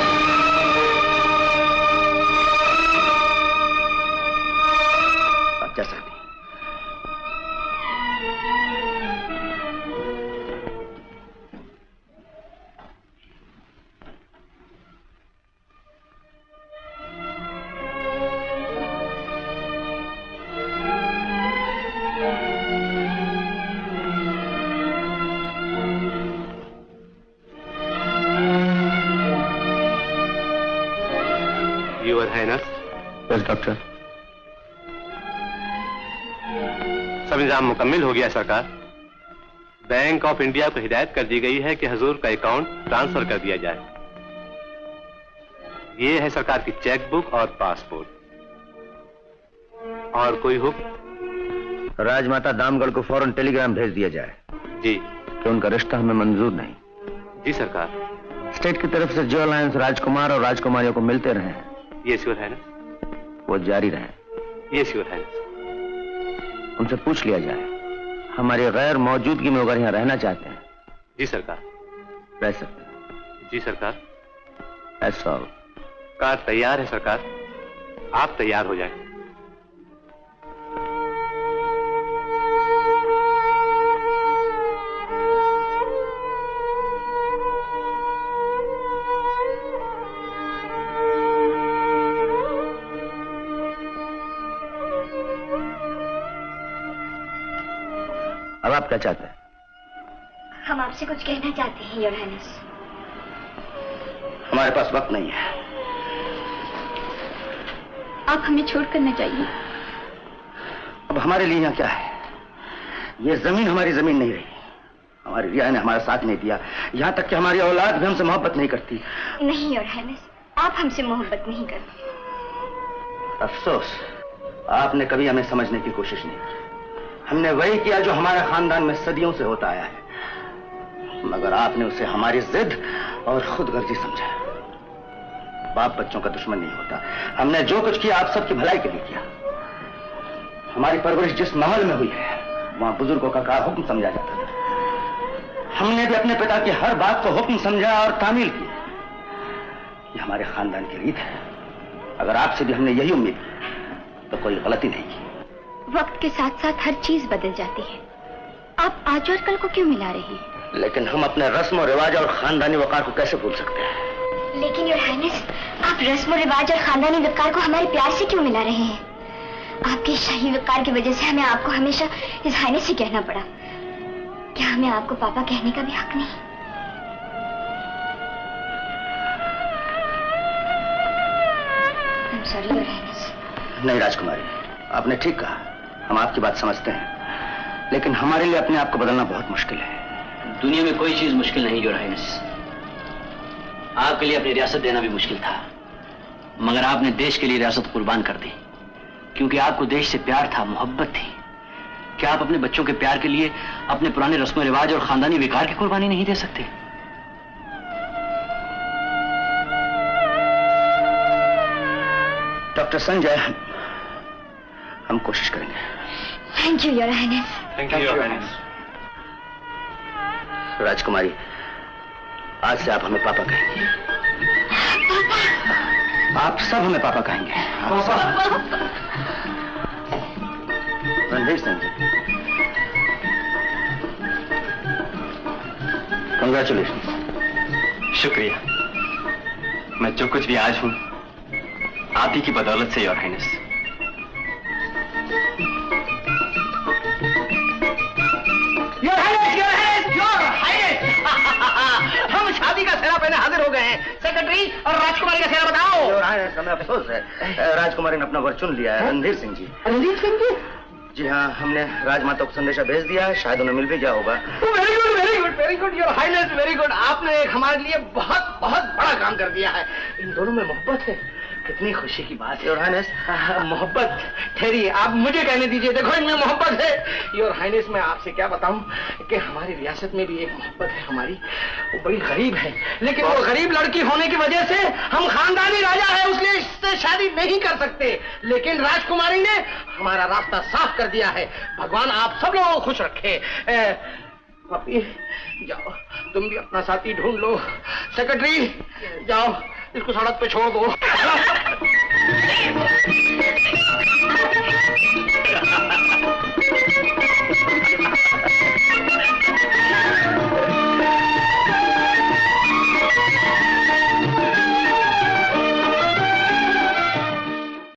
आप जा सकते हैं। Your highness. Yes doctor. सब इंतजाम मुकम्मिल हो गया सरकार। बैंक ऑफ इंडिया को हिदायत कर दी गई है कि हुजूर का अकाउंट ट्रांसफर कर दिया जाए। ये है सरकार की चेक बुक और पासपोर्ट। और कोई हुक्म? राजमाता दामगढ़ को फौरन टेलीग्राम भेज दिया जाए जी कि उनका रिश्ता हमें मंजूर नहीं। जी सरकार। स्टेट की तरफ से जो अलायंस राजकुमार और राजकुमारियों को मिलते रहे ये श्योर है ना? वो जारी रहे। ये श्योर है। उनसे पूछ लिया जाए हमारी गैर मौजूदगी में अगर यहाँ रहना चाहते हैं। जी सरकार। रह सकते। जी सरकार। ऐसा कार तैयार है सरकार, आप तैयार हो जाएं। अब आप क्या चाहते हैं? हम आपसे कुछ कहना चाहते हैं योर हाइनेस। हमारे पास वक्त नहीं है। आप हमें छोड़कर न जाइए। अब हमारे लिए यहाँ क्या है? ये जमीन हमारी जमीन नहीं रही। हमारी रिया ने हमारा साथ नहीं दिया, यहाँ तक कि हमारी औलाद भी हमसे मोहब्बत नहीं करती। नहीं योर हाइनेस, आप हमसे मोहब्बत नहीं करते। अफसोस, आपने कभी हमें समझने की कोशिश नहीं की। हमने वही किया जो हमारे खानदान में सदियों से होता आया है, मगर आपने उसे हमारी जिद और खुदगर्जी समझा। बाप बच्चों का दुश्मन नहीं होता। हमने जो कुछ किया आप सबकी भलाई के लिए किया। हमारी परवरिश जिस माहौल में हुई है वहां बुजुर्गों का हुक्म समझा जाता था। हमने भी अपने पिता की हर बात को हुक्म समझा और तामील की। ये हमारे खानदान की रीत है। अगर आपसे भी हमने यही उम्मीद की तो कोई गलती नहीं की। वक्त के साथ साथ हर चीज बदल जाती है। आप आज और कल को क्यों मिला रहे हैं? लेकिन हम अपने रस्म और रिवाज और खानदानी वकार को कैसे भूल सकते हैं? लेकिन योर हाइनेस, आप रस्म और रिवाज और खानदानी वकार को हमारे प्यार से क्यों मिला रहे हैं? आपके शाही वकार की वजह से हमें आपको हमेशा इस हाइनेस से कहना पड़ा। क्या हमें आपको पापा कहने का भी हक नहीं? I'm sorry, your highness. नहीं राजकुमारी, आपने ठीक कहा। हम आपकी बात समझते हैं, लेकिन हमारे लिए अपने आप को बदलना बहुत मुश्किल है। दुनिया में कोई चीज मुश्किल नहीं योर हाइनेस। आपके लिए अपनी रियासत देना भी मुश्किल था, मगर आपने देश के लिए रियासत कुर्बान कर दी, क्योंकि आपको देश से प्यार था, मोहब्बत थी। क्या आप अपने बच्चों के प्यार के लिए अपने पुराने रस्म रिवाज और खानदानी विकार की कुर्बानी नहीं दे सकते? डॉक्टर संजय, हम कोशिश करेंगे। Thank you your highness. Thank you your highness. राजकुमारी, आज से आप हमें पापा कहेंगे। आप सब हमें पापा कहेंगे। रणधीर सिंह जी, कंग्रेचुलेशन। शुक्रिया। मैं जो कुछ भी आज हूं आप ही की बदौलत से योर हाइनेस। हम शादी का सेहरा पहने हाजिर हो गए हैं। सेक्रेटरी और राजकुमारी का सेहरा बताओ। हमें अफसोस है, राजकुमारी ने अपना वर चुन लिया है। रणधीर सिंह जी। रणधीर सिंह जी? जी हाँ, हमने राजमाता को संदेशा भेज दिया है, शायद उन्हें मिल भी गया होगा। Very good, very good, very good your highness, very good. आपने एक हमारे लिए बहुत बहुत बड़ा काम कर दिया है। इन दोनों में मोहब्बत है, कितनी खुशी की बात है योर हाइनेस। मोहब्बत, ठहरिए, आप मुझे कहने दीजिए। देखो इनमें मोहब्बत है योर हाइनेस। मैं आपसे क्या बताऊं कि हमारी रियासत में भी एक मोहब्बत है हमारी। वो बड़ी गरीब है, लेकिन वो गरीब लड़की होने की वजह से हम खानदानी राजा है, इसलिए इससे शादी नहीं कर सकते। लेकिन राजकुमारी ने हमारा रास्ता साफ कर दिया है। भगवान आप सब लोगों को खुश रखे। पापी, जाओ तुम भी अपना साथी ढूंढ लो। सेक्रेटरी, जाओ इसको सड़क पे छोड़ दो।